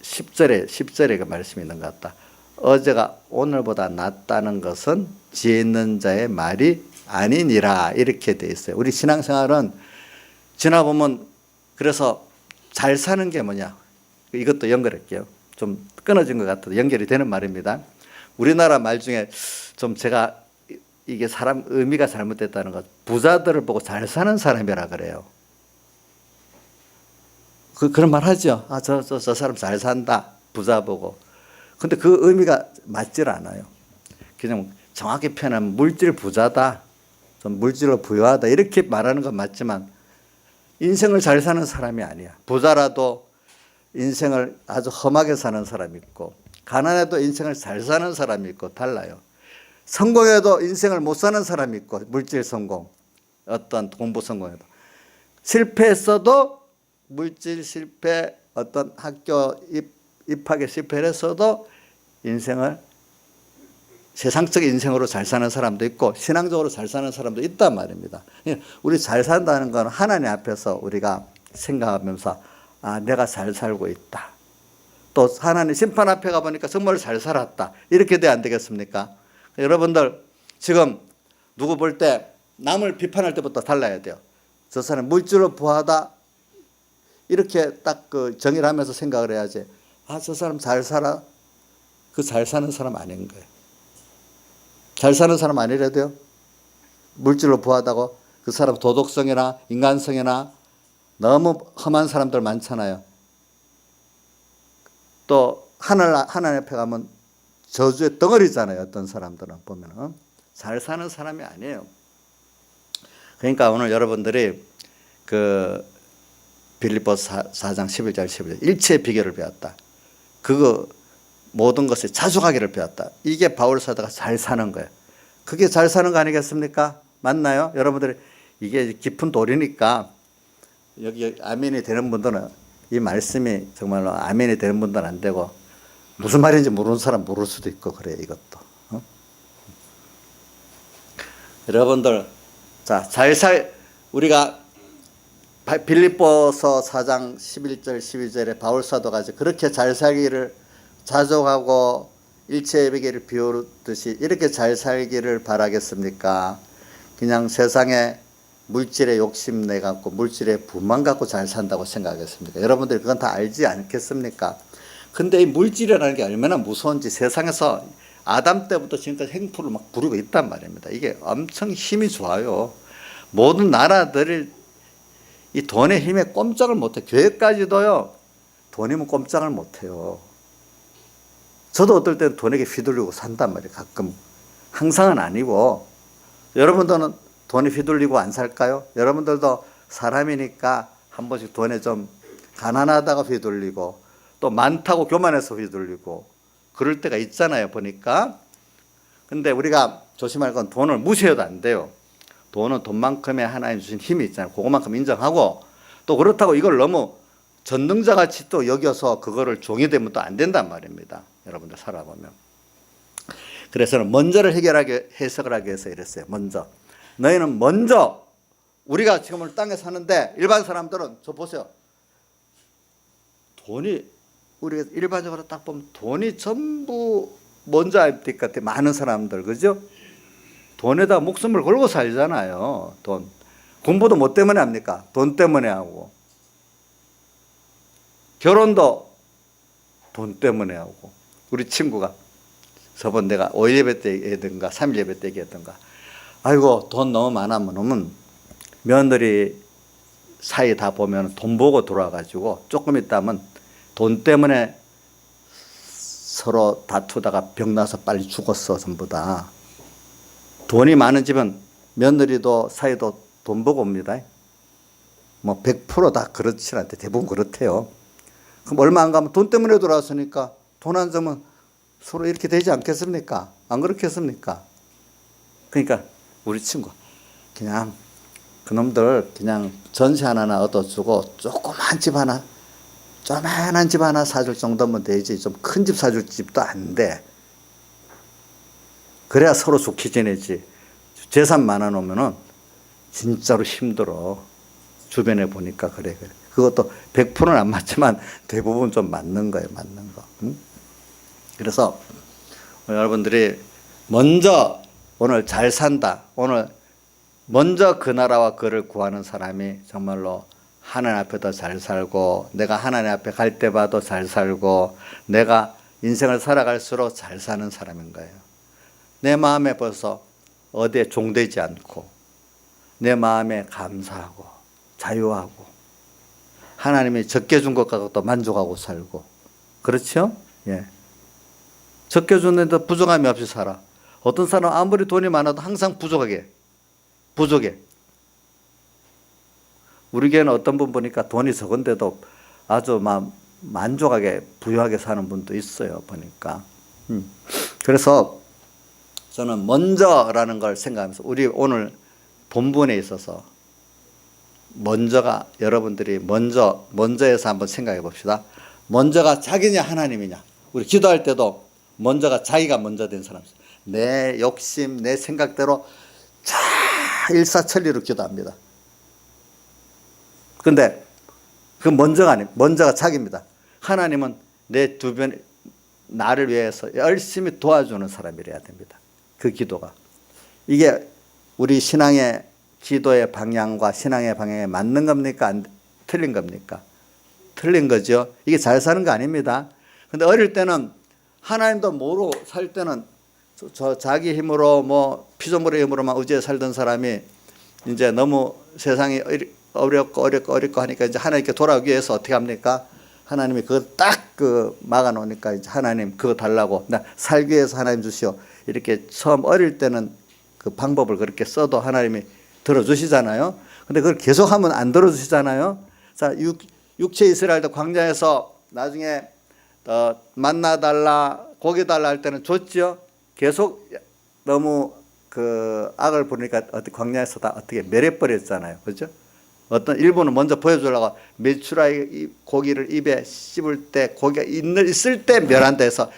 A: 10절에 그 말씀이 있는 것 같다. 어제가 오늘보다 낫다는 것은 지혜 있는 자의 말이 아니니라, 이렇게 돼 있어요. 우리 신앙생활은 지나보면 그래서 잘 사는 게 뭐냐, 이것도 연결할게요. 좀 끊어진 것 같아도 연결이 되는 말입니다. 우리나라 말 중에 좀 제가 이게 사람 의미가 잘못됐다는 것, 부자들을 보고 잘 사는 사람이라 그래요. 그런 말 하죠. 저 사람 잘 산다, 부자 보고. 근데 그 의미가 맞질 않아요. 그냥 정확히 표현하면 물질 부자다, 좀 물질로 부유하다, 이렇게 말하는 건 맞지만 인생을 잘 사는 사람이 아니야. 부자라도 인생을 아주 험하게 사는 사람이 있고, 가난해도 인생을 잘 사는 사람이 있고 달라요. 성공해도 인생을 못 사는 사람이 있고, 물질 성공, 어떤 공부 성공해도. 실패했어도 물질 실패, 어떤 학교 입학에 실패를 했어도 인생을 세상적 인생으로 잘 사는 사람도 있고 신앙적으로 잘 사는 사람도 있단 말입니다. 우리 잘 산다는 건 하나님 앞에서 우리가 생각하면서 내가 잘 살고 있다. 또 하나님 심판 앞에 가보니까 정말 잘 살았다. 이렇게 돼야 안 되겠습니까? 여러분들 지금 누구 볼 때 남을 비판할 때부터 달라야 돼요. 저 사람 물질로 부하다. 이렇게 딱 그 정의를 하면서 생각을 해야지. 저 사람 잘 살아. 그 잘 사는 사람 아닌 거예요. 잘 사는 사람 아니래도요. 물질로 부하다고 그 사람 도덕성이나 인간성이나 너무 험한 사람들 많잖아요. 또 하나님 앞에 가면 저주의 덩어리잖아요. 어떤 사람들은 보면은 잘 사는 사람이 아니에요. 그러니까 오늘 여러분들이 그 빌립보서 4장 11절 15절 일체의 비결을 배웠다. 그거 모든 것에 자족하기를 배웠다. 이게 바울 사도가 잘 사는 거예요. 그게 잘 사는 거 아니겠습니까? 맞나요? 여러분들이 이게 깊은 도리니까 여기 아멘이 되는 분들은 이 말씀이 정말로 아멘이 되는 분들은 안 되고 무슨 말인지 모르는 사람 모를 수도 있고 그래요. 이것도. 여러분들 자, 우리가 빌립보서 4장 11절 12절에 바울 사도가 그렇게 잘 살기를 자족하고 일체의 비결을 비우듯이 이렇게 잘 살기를 바라겠습니까? 그냥 세상에 물질에 욕심내 갖고 물질에 부만 갖고 잘 산다고 생각하겠습니까? 여러분들이 그건 다 알지 않겠습니까? 근데 이 물질이라는 게 얼마나 무서운지 세상에서 아담 때부터 지금까지 행포를 막 부리고 있단 말입니다. 이게 엄청 힘이 좋아요. 모든 나라들이 이 돈의 힘에 꼼짝을 못해. 교회까지도요. 돈이면 꼼짝을 못해요. 저도 어떨 때는 돈에게 휘둘리고 산단 말이에요. 가끔. 항상은 아니고. 여러분들은 돈에 휘둘리고 안 살까요? 여러분들도 사람이니까 한 번씩 돈에 좀 가난하다가 휘둘리고 또 많다고 교만해서 휘둘리고 그럴 때가 있잖아요. 보니까. 근데 우리가 조심할 건 돈을 무시해도 안 돼요. 돈은 돈만큼의 하나님 주신 힘이 있잖아요. 그것만큼 인정하고 또 그렇다고 이걸 너무 전능자같이 또 여겨서 그거를 종이 되면 또 안 된단 말입니다. 여러분들 살아보면. 그래서는 먼저를 해석을 하기 위해서 이랬어요. 먼저. 너희는 먼저 우리가 지금 오늘 땅에 사는데 일반 사람들은 저 보세요. 돈이 우리가 일반적으로 딱 보면 돈이 전부 먼저 알것 같아. 많은 사람들. 그죠? 돈에다 목숨을 걸고 살잖아요. 돈. 공부도 뭐 때문에 합니까? 돈 때문에 하고. 결혼도 돈 때문에 하고. 우리 친구가 저번 내가 5일 예배 때 얘기했던가 3일 예배 때 얘기했던가 아이고 돈 너무 많으면 며느리 사이 다 보면 돈 보고 돌아가지고 조금 있다면 돈 때문에 서로 다투다가 병나서 빨리 죽었어. 전부 다. 돈이 많은 집은 며느리도 사이도 돈 보고 옵니다. 뭐 100% 다 그렇지 않대. 대부분 그렇대요. 그럼 얼마 안 가면 돈 때문에 돌아왔으니까 돈 안 주면 서로 이렇게 되지 않겠습니까? 안 그렇겠습니까? 그러니까 우리 친구 그냥 그놈들 그냥 전세 하나나 얻어주고 조그만 집 하나 조그만한 집 하나 사줄 정도면 되지 좀 큰 집 사줄 집도 안 돼. 그래야 서로 좋게 지내지. 재산 많아 놓으면은 진짜로 힘들어. 주변에 보니까 그래. 그것도 100%는 안 맞지만 대부분 좀 맞는 거예요. 맞는 거. 응? 그래서 여러분들이 먼저 오늘 잘 산다. 오늘 먼저 그 나라와 그를 구하는 사람이 정말로 하나님 앞에도 잘 살고 내가 하나님 앞에 갈 때 봐도 잘 살고 내가 인생을 살아갈수록 잘 사는 사람인 거예요. 내 마음에 벌써 어디에 종되지 않고 내 마음에 감사하고 자유하고 하나님이 적게 준 것 갖고도 만족하고 살고 그렇죠? 예. 적게 줬는데 부족함이 없이 살아. 어떤 사람은 아무리 돈이 많아도 항상 부족해. 우리 교회는 어떤 분 보니까 돈이 적은데도 아주 막 만족하게 부유하게 사는 분도 있어요. 보니까. 그래서 저는 먼저라는 걸 생각하면서 우리 오늘 본문에 있어서 먼저가 여러분들이 먼저에서 한번 생각해 봅시다. 먼저가 자기냐 하나님이냐. 우리 기도할 때도 먼저가 자기가 먼저 된 사람. 내 욕심, 내 생각대로 쫙 일사천리로 기도합니다. 근데 그 먼저가 아니에요. 먼저가 자기입니다. 하나님은 내 주변 나를 위해서 열심히 도와주는 사람이래야 됩니다. 그 기도가. 이게 우리 신앙의 기도의 방향과 신앙의 방향에 맞는 겁니까? 틀린 겁니까? 틀린 거죠. 이게 잘 사는 거 아닙니다. 근데 어릴 때는 하나님도 모르고 살 때는 저 자기 힘으로 뭐 피조물의 힘으로만 의지해 살던 사람이 이제 너무 세상이 어렵고 하니까 이제 하나님께 돌아오기 위해서 어떻게 합니까? 하나님이 그거 딱 막아 놓으니까 이제 하나님 그거 달라고 나 살기 위해서 하나님 주시오. 이렇게 처음 어릴 때는 그 방법을 그렇게 써도 하나님이 들어주시잖아요. 근데 그걸 계속하면 안 들어주시잖아요. 자, 육체 이스라엘도 광야에서 나중에 만나 달라 고기 달라 할 때는 줬죠. 계속 너무 그 악을 부르니까 광야에서 다 어떻게 멸해버렸잖아요. 그죠? 어떤 일부는 먼저 보여주려고 메추라기 고기를 입에 씹을 때 고기가 있을 때 멸한다 해서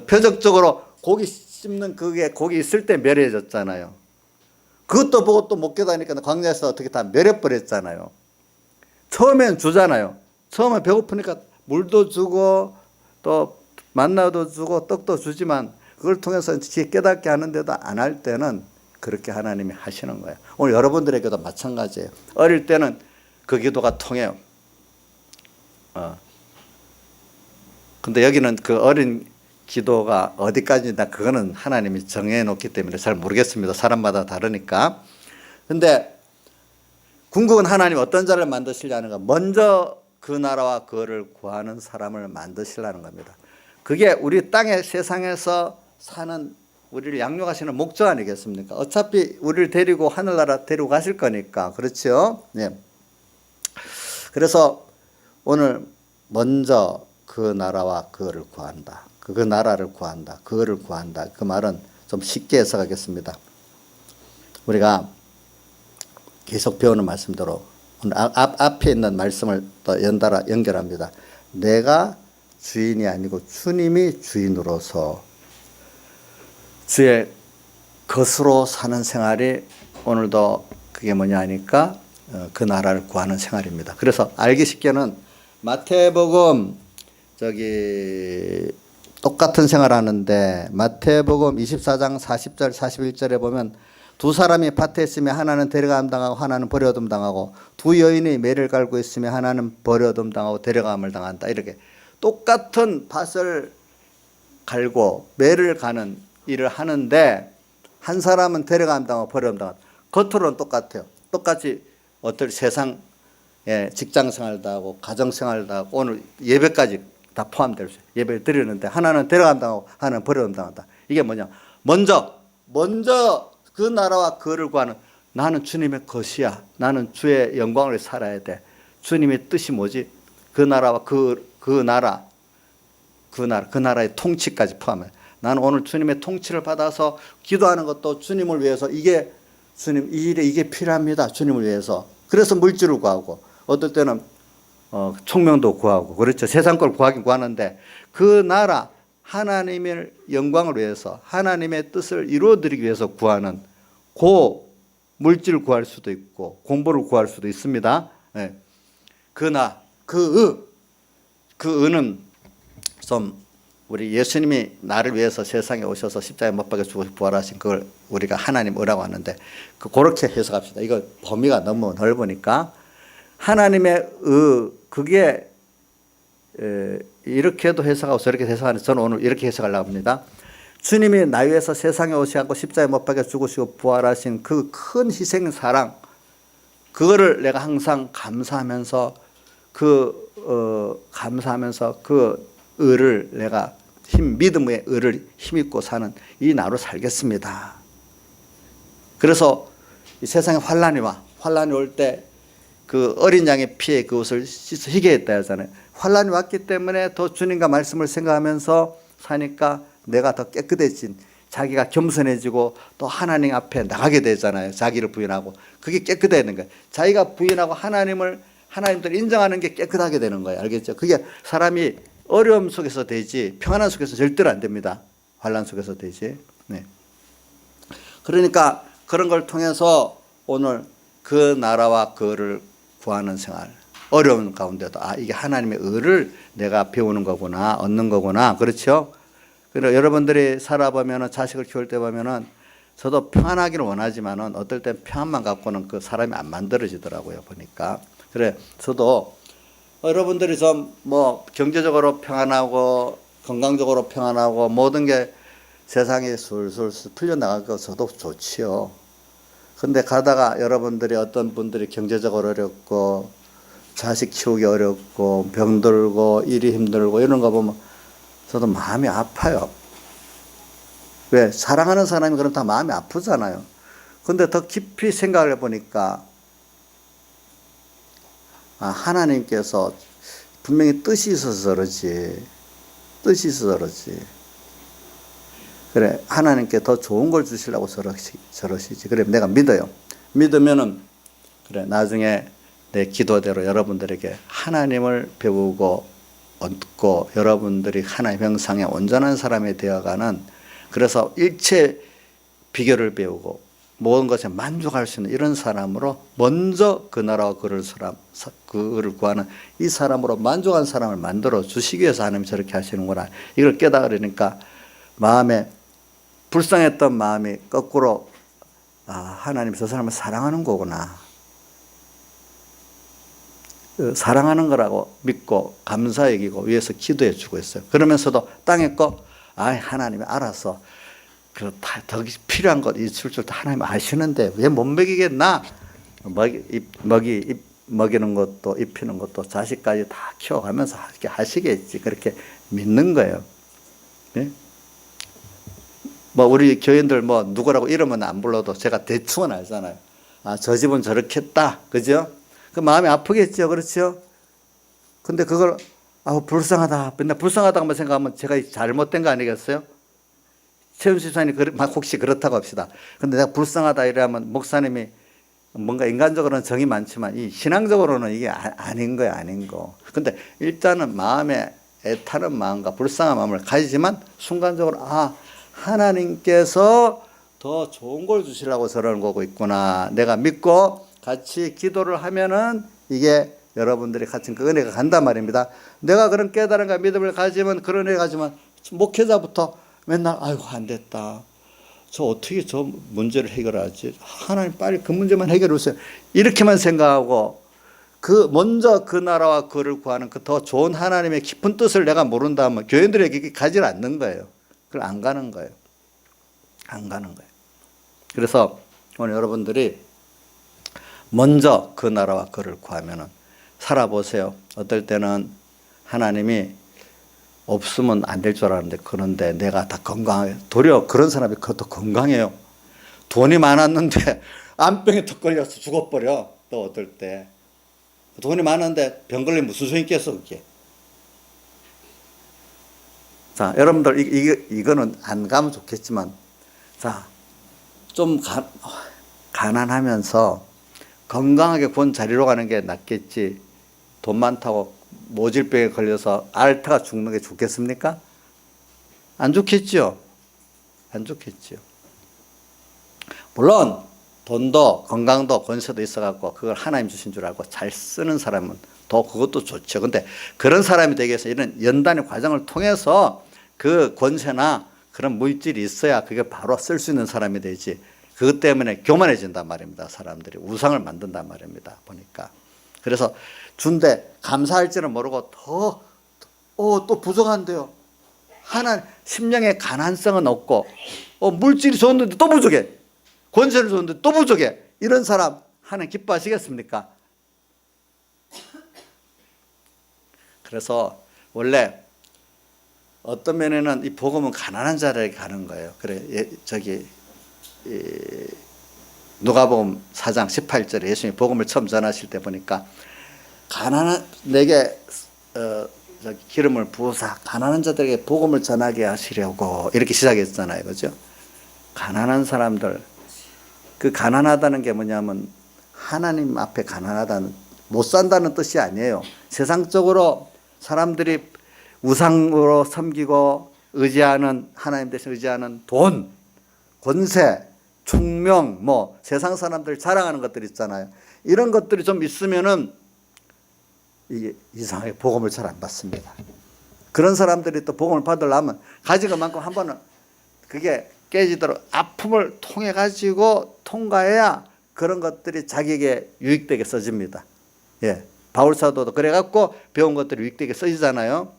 A: 표적적으로 고기 씹는 그게 고기 있을 때 멸해졌잖아요. 그것도 보고 또 못 깨다니까 광야에서 어떻게 다 멸해버렸잖아요. 처음엔 주잖아요. 처음에 배고프니까 물도 주고 또 만나도 주고 떡도 주지만 그걸 통해서 깨닫게 하는데도 안 할 때는 그렇게 하나님이 하시는 거예요. 오늘 여러분들에게도 마찬가지예요. 어릴 때는 그 기도가 통해요. 근데 여기는 그 어린 기도가 어디까지나 그거는 하나님이 정해놓기 때문에 잘 모르겠습니다. 사람마다 다르니까. 근데 궁극은 하나님 어떤 자를 만드시려는 가 먼저 그 나라와 그를 구하는 사람을 만드시려는 겁니다. 그게 우리 땅의 세상에서 사는 우리를 양육하시는 목적 아니겠습니까? 어차피 우리를 데리고 하늘나라 데리고 가실 거니까. 그렇죠? 네. 그래서 오늘 먼저 그 나라와 그를 구한다. 그 나라를 구한다. 그를 구한다. 그 말은 좀 쉽게 해석하겠습니다. 우리가 계속 배우는 말씀대로 오늘 앞에 있는 말씀을 또 연달아 연결합니다. 내가 주인이 아니고 주님이 주인으로서 주의 것으로 사는 생활이 오늘도 그게 뭐냐 하니까 그 나라를 구하는 생활입니다. 그래서 알기 쉽게는 마태복음 똑같은 생활하는데 마태복음 24장 40절 41절에 보면 두 사람이 밭에 있으며 하나는 데려감 당하고 하나는 버려둠 당하고 두 여인이 매를 갈고 있으며 하나는 버려둠 당하고 데려감을 당한다. 이렇게 똑같은 밭을 갈고 매를 가는 일을 하는데 한 사람은 데려감 당하고 버려둠 당한다. 겉으로는 똑같아요. 똑같이 어떤 세상 직장 생활도 하고 가정 생활도 하고 오늘 예배까지 다 포함될 수 있어요. 예배를 드리는데 하나는 데려감 당하고 하나는 버려둠 당한다. 이게 뭐냐? 먼저 그 나라와 그를 구하는 나는 주님의 것이야. 나는 주의 영광을 살아야 돼. 주님의 뜻이 뭐지? 그 나라와 그 나라의 통치까지 포함해. 나는 오늘 주님의 통치를 받아서 기도하는 것도 주님을 위해서 이게 주님 이 일에 이게 필요합니다. 주님을 위해서. 그래서 물질을 구하고 어떨 때는 총명도 구하고 그렇죠. 세상 걸 구하긴 구하는데 그 나라 하나님의 영광을 위해서 하나님의 뜻을 이루어드리기 위해서 구하는 그 물질을 구할 수도 있고 공부를 구할 수도 있습니다. 네. 그 의는 좀 우리 예수님이 나를 위해서 세상에 오셔서 십자가에 못 박혀 죽으시고 부활하신 그걸 우리가 하나님 의라고 하는데 그렇게 해석합시다. 이거 범위가 너무 넓으니까 하나님의 의 그게 이렇게도 해석하고 저렇게 해석하는데 저는 오늘 이렇게 해석하려고 합니다. 주님이 나 위해서 세상에 오시고 십자가에 못 박혀 죽으시고 부활하신 그 큰 희생 사랑 그거를 내가 항상 감사하면서 감사하면서 그 의를 내가 믿음의 의를 힘입고 사는 이 나로 살겠습니다. 그래서 이 세상에 환란이 올 때 그 어린 양의 피에 그것을 씻어 희게 했다 하잖아요. 환란이 왔기 때문에 더 주님과 말씀을 생각하면서 사니까 내가 더 깨끗해진 자기가 겸손해지고 또 하나님 앞에 나가게 되잖아요. 자기를 부인하고 그게 깨끗해지는 거예요. 자기가 부인하고 하나님들 인정하는 게 깨끗하게 되는 거예요. 알겠죠? 그게 사람이 어려움 속에서 되지 평안한 속에서 절대로 안 됩니다. 환란 속에서 되지. 네. 그러니까 그런 걸 통해서 오늘 그 나라와 그를 구하는 생활, 어려운 가운데도 이게 하나님의 의를 내가 배우는 거구나, 얻는 거구나. 그렇죠? 그리고 여러분들이 살아보면은, 자식을 키울 때 보면은, 저도 평안하기를 원하지만은 어떨 땐 평안만 갖고는 그 사람이 안 만들어지더라고요, 보니까. 그래, 저도 여러분들이 좀 뭐 경제적으로 평안하고 건강적으로 평안하고 모든 게 세상에 술술 풀려나갈 거 저도 좋지요. 근데 가다가 여러분들이 어떤 분들이 경제적으로 어렵고 자식 키우기 어렵고 병들고 일이 힘들고 이런 거 보면 저도 마음이 아파요. 왜? 사랑하는 사람이 그럼 다 마음이 아프잖아요. 근데 더 깊이 생각을 해보니까 하나님께서 분명히 뜻이 있어서 그러지. 뜻이 있어서 그러지. 그래, 하나님께 더 좋은 걸 주시려고 저러시지. 그래, 내가 믿어요. 믿으면은, 그래, 나중에 내 기도대로 여러분들에게 하나님을 배우고 얻고 여러분들이 하나님 형상의 온전한 사람이 되어가는, 그래서 일체 비결을 배우고 모든 것에 만족할 수 있는 이런 사람으로 먼저 그 나라와 그를 구하는 이 사람으로 만족한 사람을 만들어 주시기 위해서 하나님이 저렇게 하시는구나. 이걸 깨달으니까 마음에 불쌍했던 마음이 거꾸로 하나님 저 사람을 사랑하는 거구나. 사랑하는 거라고 믿고 감사 여기고 위해서 기도해 주고 있어요. 그러면서도 땅에 거 하나님이 알아서 더 필요한 것 있을 줄 하나님 아시는데 왜 못 먹이겠나? 먹이는 것도 입히는 것도 자식까지 다 키워가면서 하시겠지. 그렇게 믿는 거예요. 네? 우리 교인들 누구라고 이름은 안 불러도 제가 대충은 알잖아요. 저 집은 저렇게 했다. 그죠? 그 마음이 아프겠죠. 그렇죠? 근데 그걸 불쌍하다. 맨날 불쌍하다고만 생각하면 제가 잘못된 거 아니겠어요? 최윤 집사님이 혹시 그렇다고 합시다. 근데 내가 불쌍하다 이러면 목사님이 뭔가 인간적으로는 정이 많지만 이 신앙적으로는 이게 아닌 거야, 아닌 거. 근데 일단은 마음에 애타는 마음과 불쌍한 마음을 가지지만 순간적으로 하나님께서 더 좋은 걸 주시려고 저러는 거고 있구나. 내가 믿고 같이 기도를 하면은 이게 여러분들이 같이 그 은혜가 간단 말입니다. 내가 그런 깨달음과 믿음을 가지면 그런 은혜가 가지만 목회자부터 맨날 안 됐다. 저 어떻게 저 문제를 해결하지? 하나님 빨리 그 문제만 해결해 주세요. 이렇게만 생각하고 먼저 그 나라와 그를 구하는 그 더 좋은 하나님의 깊은 뜻을 내가 모른다면 교인들에게 가지 않는 거예요. 그걸 안 가는 거예요. 안 가는 거예요. 그래서 오늘 여러분들이 먼저 그 나라와 그를 구하면은 살아보세요. 어떨 때는 하나님이 없으면 안 될 줄 알았는데 그런데 내가 다 건강해요. 도리어 그런 사람이 더 건강해요. 돈이 많았는데 암병에 턱 걸려서 죽어버려. 또 어떨 때 돈이 많은데 병 걸리면 무슨 소용 있겠어 그게. 자, 여러분들 이거는 안 가면 좋겠지만 좀 가난하면서 건강하게 본 자리로 가는 게 낫겠지. 돈 많다고 모질병에 걸려서 앓다가 죽는 게 좋겠습니까? 안 좋겠죠. 안 좋겠죠. 물론 돈도 건강도 권세도 있어갖고 그걸 하나님 주신 줄 알고 잘 쓰는 사람은 더 그것도 좋죠. 근데 그런 사람이 되기 위해서 이런 연단의 과정을 통해서 그 권세나 그런 물질이 있어야 그게 바로 쓸 수 있는 사람이 되지. 그것 때문에 교만해진단 말입니다. 사람들이 우상을 만든단 말입니다. 보니까. 그래서 준대 감사할 줄은 모르고 또 부족한데요. 심령의 가난성은 없고 물질이 좋은데 또 부족해. 권세를 줬는데 또 부족해. 이런 사람 하나님 기뻐하시겠습니까? 그래서 원래 어떤 면에는 이 복음은 가난한 자들에게 가는 거예요. 그래, 누가복음 4장 18절에 예수님이 복음을 처음 전하실 때 보니까 가난한 내게 기름을 부으사 가난한 자들에게 복음을 전하게 하시려고 이렇게 시작했잖아요. 그죠? 가난한 사람들, 그 가난하다는 게 뭐냐면 하나님 앞에 가난하다는 못 산다는 뜻이 아니에요. 세상적으로 사람들이 우상으로 섬기고 의지하는 하나님 대신 의지하는 돈, 권세, 총명, 뭐 세상 사람들 자랑하는 것들 있잖아요. 이런 것들이 좀 있으면은 이게 이상하게 복음을 잘 안 받습니다. 그런 사람들이 또 복음을 받으려면 가진 것만큼 한 번은 그게 깨지도록 아픔을 통해 가지고 통과해야 그런 것들이 자기에게 유익되게 써집니다. 예. 바울 사도도 그래 갖고 배운 것들이 유익되게 써지잖아요.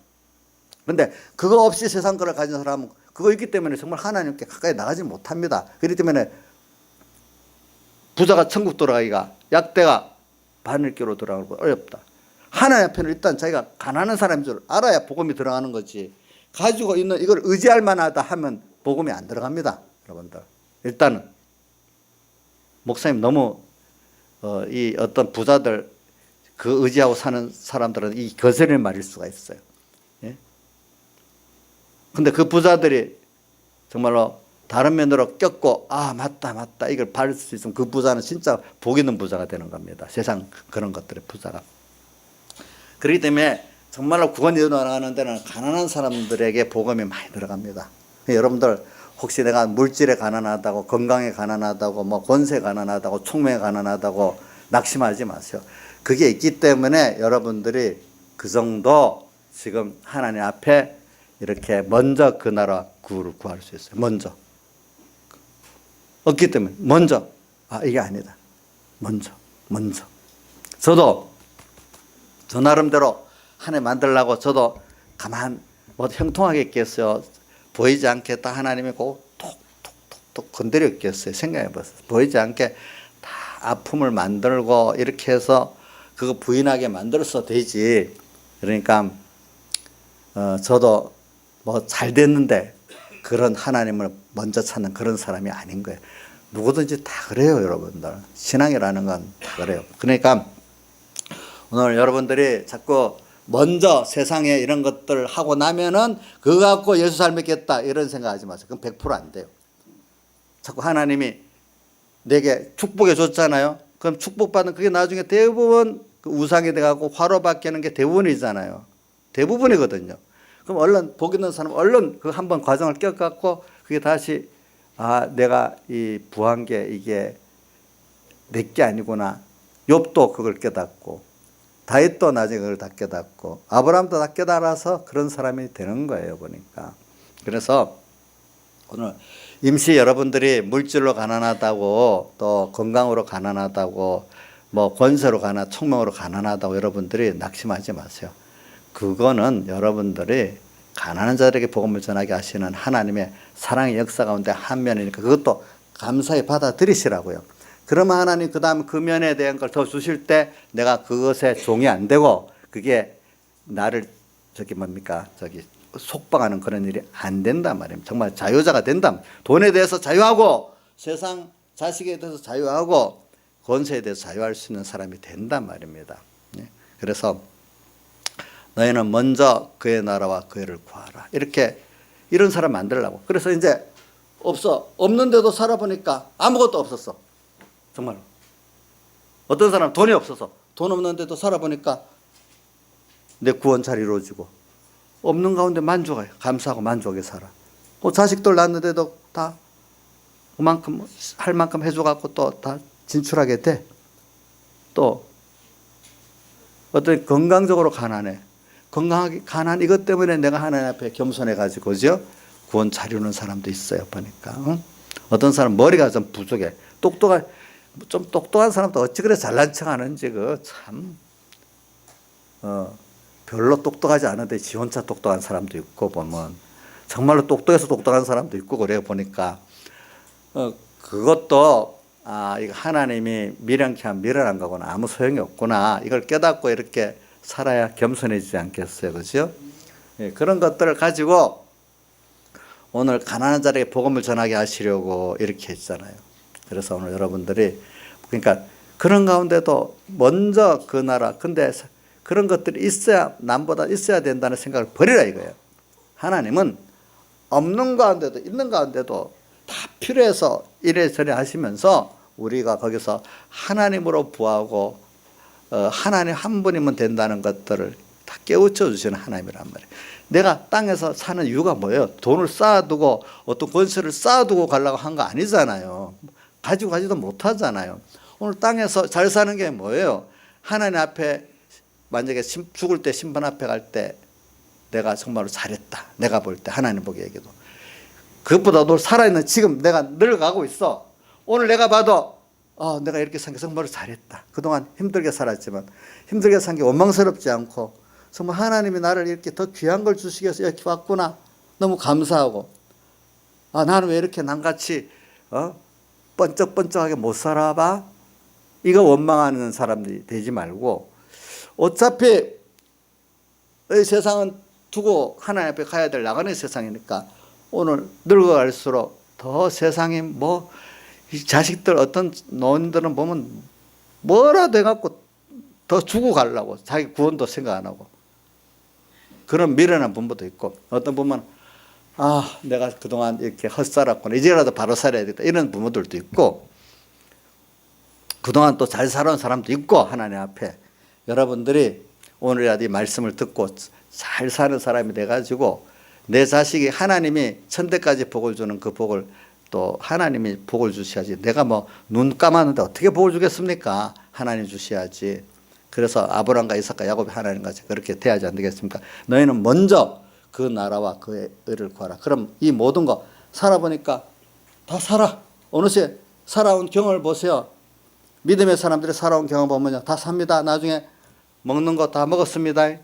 A: 근데 그거 없이 세상 거를 가진 사람은 그거 있기 때문에 정말 하나님께 가까이 나가지 못합니다. 그렇기 때문에 부자가 천국 돌아가기가 약대가 바늘기로 돌아가기 어렵다. 하나님 앞에는 일단 자기가 가난한 사람인 줄 알아야 복음이 들어가는 거지. 가지고 있는 이걸 의지할 만하다 하면 복음이 안 들어갑니다. 여러분들. 일단은 목사님 너무 이 어떤 부자들 그 의지하고 사는 사람들은 이 거슬릴 말일 수가 있어요. 예? 근데 그 부자들이 정말로 다른 면으로 꼈고 맞다 이걸 받을 수 있으면 그 부자는 진짜 복 있는 부자가 되는 겁니다. 세상 그런 것들의 부자가. 그렇기 때문에 정말로 구원이 일어나는 데는 가난한 사람들에게 복음이 많이 들어갑니다. 여러분들 혹시 내가 물질에 가난하다고 건강에 가난하다고 뭐 권세 가난하다고 총명에 가난하다고 낙심하지 마세요. 그게 있기 때문에 여러분들이 그 정도 지금 하나님 앞에 이렇게 먼저 그 나라 구를 구할 수 있어요. 먼저. 없기 때문에 먼저. 이게 아니다. 먼저. 저도 저 나름대로 하나님 만들려고 저도 가만 뭐 형통하게 있겠어요. 보이지 않게 다 하나님이 꼭 톡톡톡톡 건드려 있겠어요. 생각해 보세요. 보이지 않게 다 아픔을 만들고 이렇게 해서 그거 부인하게 만들어서 되지. 그러니까 저도 뭐 잘 됐는데 그런 하나님을 먼저 찾는 그런 사람이 아닌 거예요. 누구든지 다 그래요, 여러분들. 신앙이라는 건 다 그래요. 그러니까 오늘 여러분들이 자꾸 먼저 세상에 이런 것들 하고 나면은 그거 갖고 예수 잘 믿겠다 이런 생각하지 마세요. 그건 100% 안 돼요. 자꾸 하나님이 내게 축복해 줬잖아요. 그럼 축복받는 그게 나중에 대부분 그 우상이 돼가고 화로 바뀌는 게 대부분이잖아요. 대부분이거든요. 그럼 얼른 복 있는 사람 얼른 그 한번 과정을 껴갖고 그게 다시 내가 이 부한 게 이게 내 게 아니구나. 욥도 그걸 깨닫고 다윗도 나중에 그걸 다 깨닫고 아브라함도 다 깨달아서 그런 사람이 되는 거예요, 보니까. 그래서 오늘 임시 여러분들이 물질로 가난하다고 또 건강으로 가난하다고 뭐 권세로 총명으로 가난하다고 여러분들이 낙심하지 마세요. 그거는 여러분들이 가난한 자들에게 복음을 전하게 하시는 하나님의 사랑의 역사 가운데 한 면이니까 그것도 감사히 받아들이시라고요. 그러면 하나님 그 다음 그 면에 대한 걸 더 주실 때 내가 그것에 종이 안 되고 그게 나를 속박하는 그런 일이 안 된단 말입니다. 정말 자유자가 된다. 돈에 대해서 자유하고 세상 자식에 대해서 자유하고 권세에 대해서 자유할 수 있는 사람이 된단 말입니다. 그래서 너희는 먼저 그의 나라와 그의를 구하라. 이런 사람 만들려고. 그래서 이제 없는데도 살아보니까 아무것도 없었어. 정말로. 어떤 사람 돈이 없어서 돈 없는데도 살아보니까 내 구원 잘 이루어지고 없는 가운데 만족해. 감사하고 만족하게 살아. 자식들 낳는데도 다 그만큼 할 만큼 해줘갖고 또 다 진출하게 돼. 또 어떤 건강적으로 가난해. 가난 이것 때문에 내가 하나님 앞에 겸손해가지고 그죠? 구원 잘 이루는 사람도 있어요. 보니까. 어떤 사람 머리가 좀 부족해. 좀 똑똑한 사람도 어찌 그래 잘난 척 하는지 별로 똑똑하지 않은데 지 혼자 똑똑한 사람도 있고 보면 정말로 똑똑해서 똑똑한 사람도 있고 그래요. 보니까 그것도 이거 하나님이 미련케 한 미련한 거구나. 아무 소용이 없구나. 이걸 깨닫고 이렇게 살아야 겸손해지지 않겠어요. 그죠? 그런 것들을 가지고 오늘 가난한 자에게 복음을 전하게 하시려고 이렇게 했잖아요. 그래서 오늘 여러분들이 그러니까 그런 가운데도 먼저 그 나라 근데 그런 것들이 남보다 있어야 된다는 생각을 버리라 이거예요. 하나님은 없는 가운데도 있는 가운데도 다 필요해서 이래저래 하시면서 우리가 거기서 하나님으로 부하고 하나님 한 분이면 된다는 것들을 다 깨우쳐 주시는 하나님이란 말이에요. 내가 땅에서 사는 이유가 뭐예요? 돈을 쌓아두고 어떤 권세를 쌓아두고 가려고 한 거 아니잖아요. 가지고 가지도 못하잖아요. 오늘 땅에서 잘 사는 게 뭐예요? 하나님 앞에 만약에 죽을 때 심판 앞에 갈 때 내가 정말로 잘했다. 내가 볼 때 하나님 보기에도. 그것보다도 살아있는 지금 내가 늙어가고 있어. 오늘 내가 봐도 내가 이렇게 산 게 정말로 잘했다. 그동안 힘들게 살았지만 힘들게 산 게 원망스럽지 않고 정말 하나님이 나를 이렇게 더 귀한 걸 주시기 위해서 이렇게 왔구나. 너무 감사하고 나는 왜 이렇게 남같이 번쩍번쩍하게 못 살아봐? 이거 원망하는 사람들이 되지 말고 어차피 이 세상은 두고 하나님 앞에 가야 될 나가는 세상이니까 오늘 늙어갈수록 더 세상이 이 자식들 어떤 노인들은 보면 뭐라도 해갖고 더 주고 가려고 자기 구원도 생각 안 하고 그런 미련한 부모도 있고 어떤 부모는 내가 그동안 이렇게 헛살았구나 이제라도 바로 살아야겠다 이런 부모들도 있고 그동안 또 잘 살아온 사람도 있고 하나님 앞에 여러분들이 오늘이라도 이 말씀을 듣고 잘 사는 사람이 돼가지고 내 자식이 하나님이 천대까지 복을 주는 그 복을 또 하나님이 복을 주셔야지 내가 눈 감았는데 어떻게 복을 주겠습니까? 하나님 주셔야지. 그래서 아브라함과 이삭과 야곱이 하나님같이 그렇게 돼야지 안 되겠습니까? 너희는 먼저 그 나라와 그의 의를 구하라. 그럼 이 모든 거 살아보니까 다 살아. 어느새 살아온 경험을 보세요. 믿음의 사람들이 살아온 경험 보면요. 다 삽니다. 나중에 먹는 거 다 먹었습니다.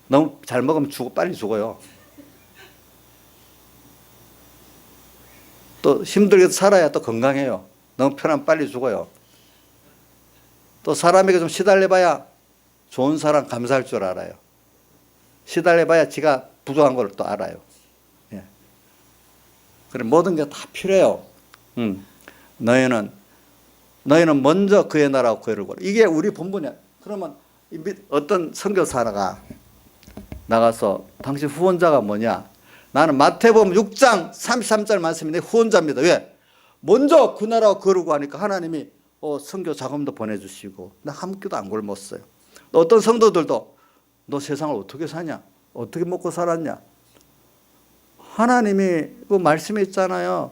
A: 너무 잘 먹으면 빨리 죽어요. 또 힘들게 살아야 또 건강해요. 너무 편하면 빨리 죽어요. 또 사람에게 좀 시달려봐야 좋은 사람 감사할 줄 알아요. 시달려봐야 지가 부족한 걸 또 알아요. 예. 그래 모든 게 다 필요해요. 너희는 먼저 그의 나라와 그의 의를 구하라. 이게 우리 본분이야. 그러면 어떤 선교사가 나가서 당신 후원자가 뭐냐? 나는 마태복음 6장 33절 말씀인데 후원자입니다. 왜? 먼저 그 나라와 그의 의를 구하니까 하나님이 선교 자금도 보내주시고 나 한 끼도 안 굶었어요. 어떤 성도들도 너 세상을 어떻게 사냐? 어떻게 먹고 살았냐? 하나님이 그 말씀에 있잖아요.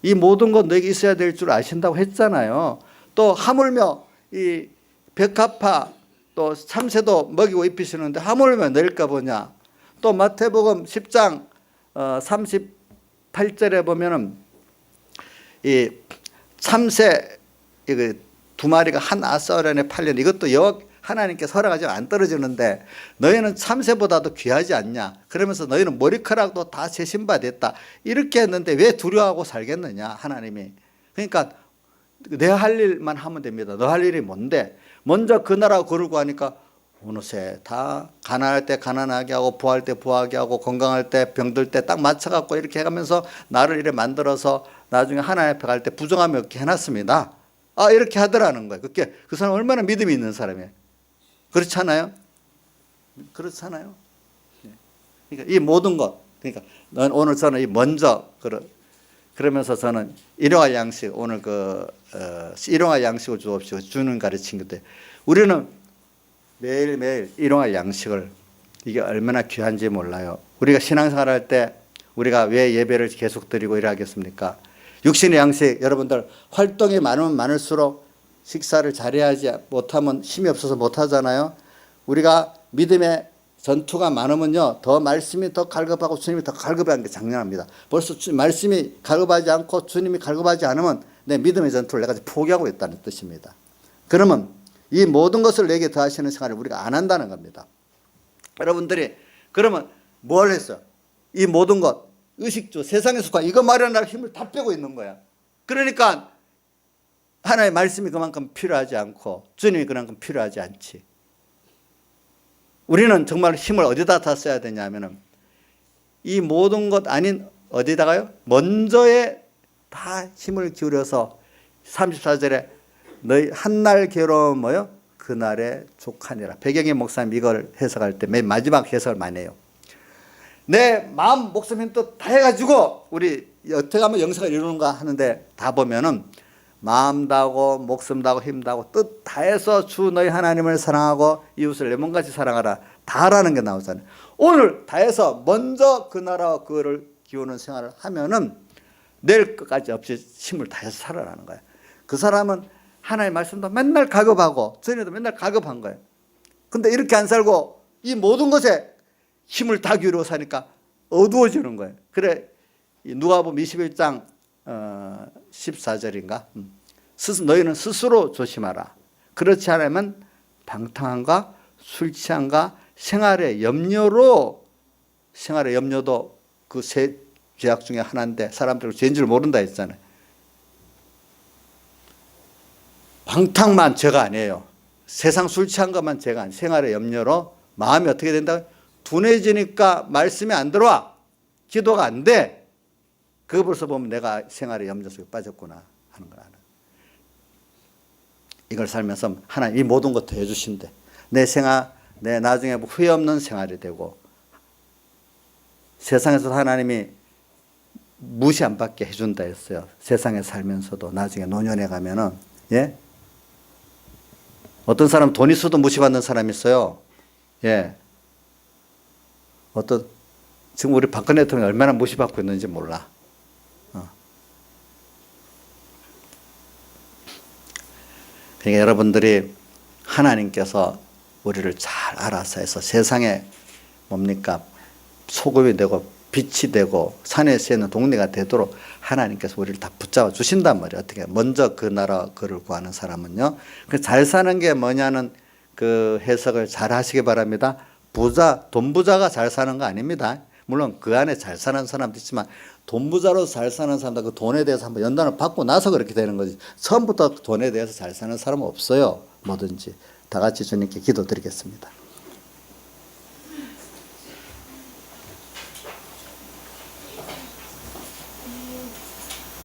A: 이 모든 것 너에게 있어야 될 줄 아신다고 했잖아요. 또 하물며 이 백합화 또 참새도 먹이고 입히시는데 하물며 내릴까 보냐. 또 마태복음 10장 38절에 보면은 이 참새 두 마리가 한 아사란에 팔린 이것도 하나님께서 허락하지만 안 떨어지는데 너희는 참새보다도 귀하지 않냐. 그러면서 너희는 머리카락도 다 세신 바 됐다. 이렇게 했는데 왜 두려워하고 살겠느냐 하나님이. 그러니까 내 할 일만 하면 됩니다. 너 할 일이 뭔데. 먼저 그 나라 거르고 하니까 어느새 다 가난할 때 가난하게 하고 부할 때 부하게 하고 건강할 때 병들 때 딱 맞춰갖고 이렇게 해가면서 나를 이렇게 만들어서 나중에 하나님 앞에 갈 때 부정함이 없게 해놨습니다. 이렇게 하더라는 거예요. 그 사람 얼마나 믿음이 있는 사람이에요. 그렇잖아요? 그렇잖아요? 그러니까 이 모든 것, 그러니까 오늘 저는 이 먼저 그러면서 저는 일용할 양식 오늘 일용할 양식을 주옵시고 주는 가르친 때 우리는 매일매일 일용할 양식을 이게 얼마나 귀한지 몰라요. 우리가 신앙생활 할 때 우리가 왜 예배를 계속 드리고 일하겠습니까? 육신의 양식 여러분들 활동이 많으면 많을수록 식사를 잘해야지 못하면 힘이 없어서 못하잖아요. 우리가 믿음의 전투가 많으면요 더 말씀이 더 갈급하고 주님이 더 갈급한 게 장난합니다. 벌써 말씀이 갈급하지 않고 주님이 갈급하지 않으면 내 믿음의 전투를 내가 포기하고 있다는 뜻입니다. 그러면 이 모든 것을 내게 더하시는 생활을 우리가 안 한다는 겁니다. 여러분들이 그러면 뭘 했어요? 이 모든 것 의식주 세상의 속한 이거 마련할 힘을 다 빼고 있는 거야. 그러니까 하나님의 말씀이 그만큼 필요하지 않고 주님이 그만큼 필요하지 않지. 우리는 정말 힘을 어디다 다 써야 되냐면은 이 모든 것 아닌 어디다가요? 먼저에 다 힘을 기울여서 34절에 너희 한날 괴로움 뭐요? 그날의 족하니라. 배경의 목사님 이걸 해석할 때 맨 마지막 해석을 많이 해요. 내 마음 목숨 힘도 다 해가지고 우리 어떻게 하면 영생을 이루는가 하는데 다 보면은 마음 다하고 목숨 다하고 힘 다하고 뜻 다해서 주 너희 하나님을 사랑하고 이웃을 내 몸같이 사랑하라. 다라는 게 나오잖아요. 오늘 다해서 먼저 그 나라와 그거를 기우는 생활을 하면은 내일 끝까지 없이 힘을 다해서 살아라는 거예요. 그 사람은 하나님의 말씀도 맨날 가급하고 전에도 맨날 가급한 거예요. 근데 이렇게 안 살고 이 모든 것에 힘을 다 기울여 사니까 어두워지는 거예요. 그래 누가복음 21장 14절인가? 너희는 스스로 조심하라. 그렇지 않으면 방탕함과 술 취함과 생활의 염려도 그 세 죄악 중에 하나인데 사람들은 죄인 줄 모른다 했잖아요. 방탕만 죄가 아니에요. 세상 술 취한 것만 죄가 아니에요. 생활의 염려로 마음이 어떻게 된다? 둔해지니까 말씀이 안 들어와. 기도가 안 돼. 그것을 보면 내가 생활의 염려 속에 빠졌구나 하는 거야. 이걸 살면서 하나님 이 모든 것도 해주신대. 내 생활, 내 나중에 후회 없는 생활이 되고 세상에서 하나님이 무시 안 받게 해준다 했어요. 세상에 살면서도 나중에 노년에 가면은 예? 어떤 사람 돈 있어도 무시받는 사람이 있어요. 예. 지금 우리 박근혜 대통령이 얼마나 무시받고 있는지 몰라. 그러니까 여러분들이 하나님께서 우리를 잘 알아서 해서 세상에 뭡니까? 소금이 되고 빛이 되고 산에 새는 동네가 되도록 하나님께서 우리를 다 붙잡아 주신단 말이에요. 어떻게 먼저 그 나라 그를 구하는 사람은요. 그 잘 사는 게 뭐냐는 그 해석을 잘 하시기 바랍니다. 돈 부자가 잘 사는 거 아닙니다. 물론 그 안에 잘 사는 사람도 있지만 돈 부자로 잘 사는 사람들 그 돈에 대해서 한번 연단을 받고 나서 그렇게 되는 거지. 처음부터 돈에 대해서 잘 사는 사람은 없어요. 뭐든지. 다 같이 주님께 기도드리겠습니다.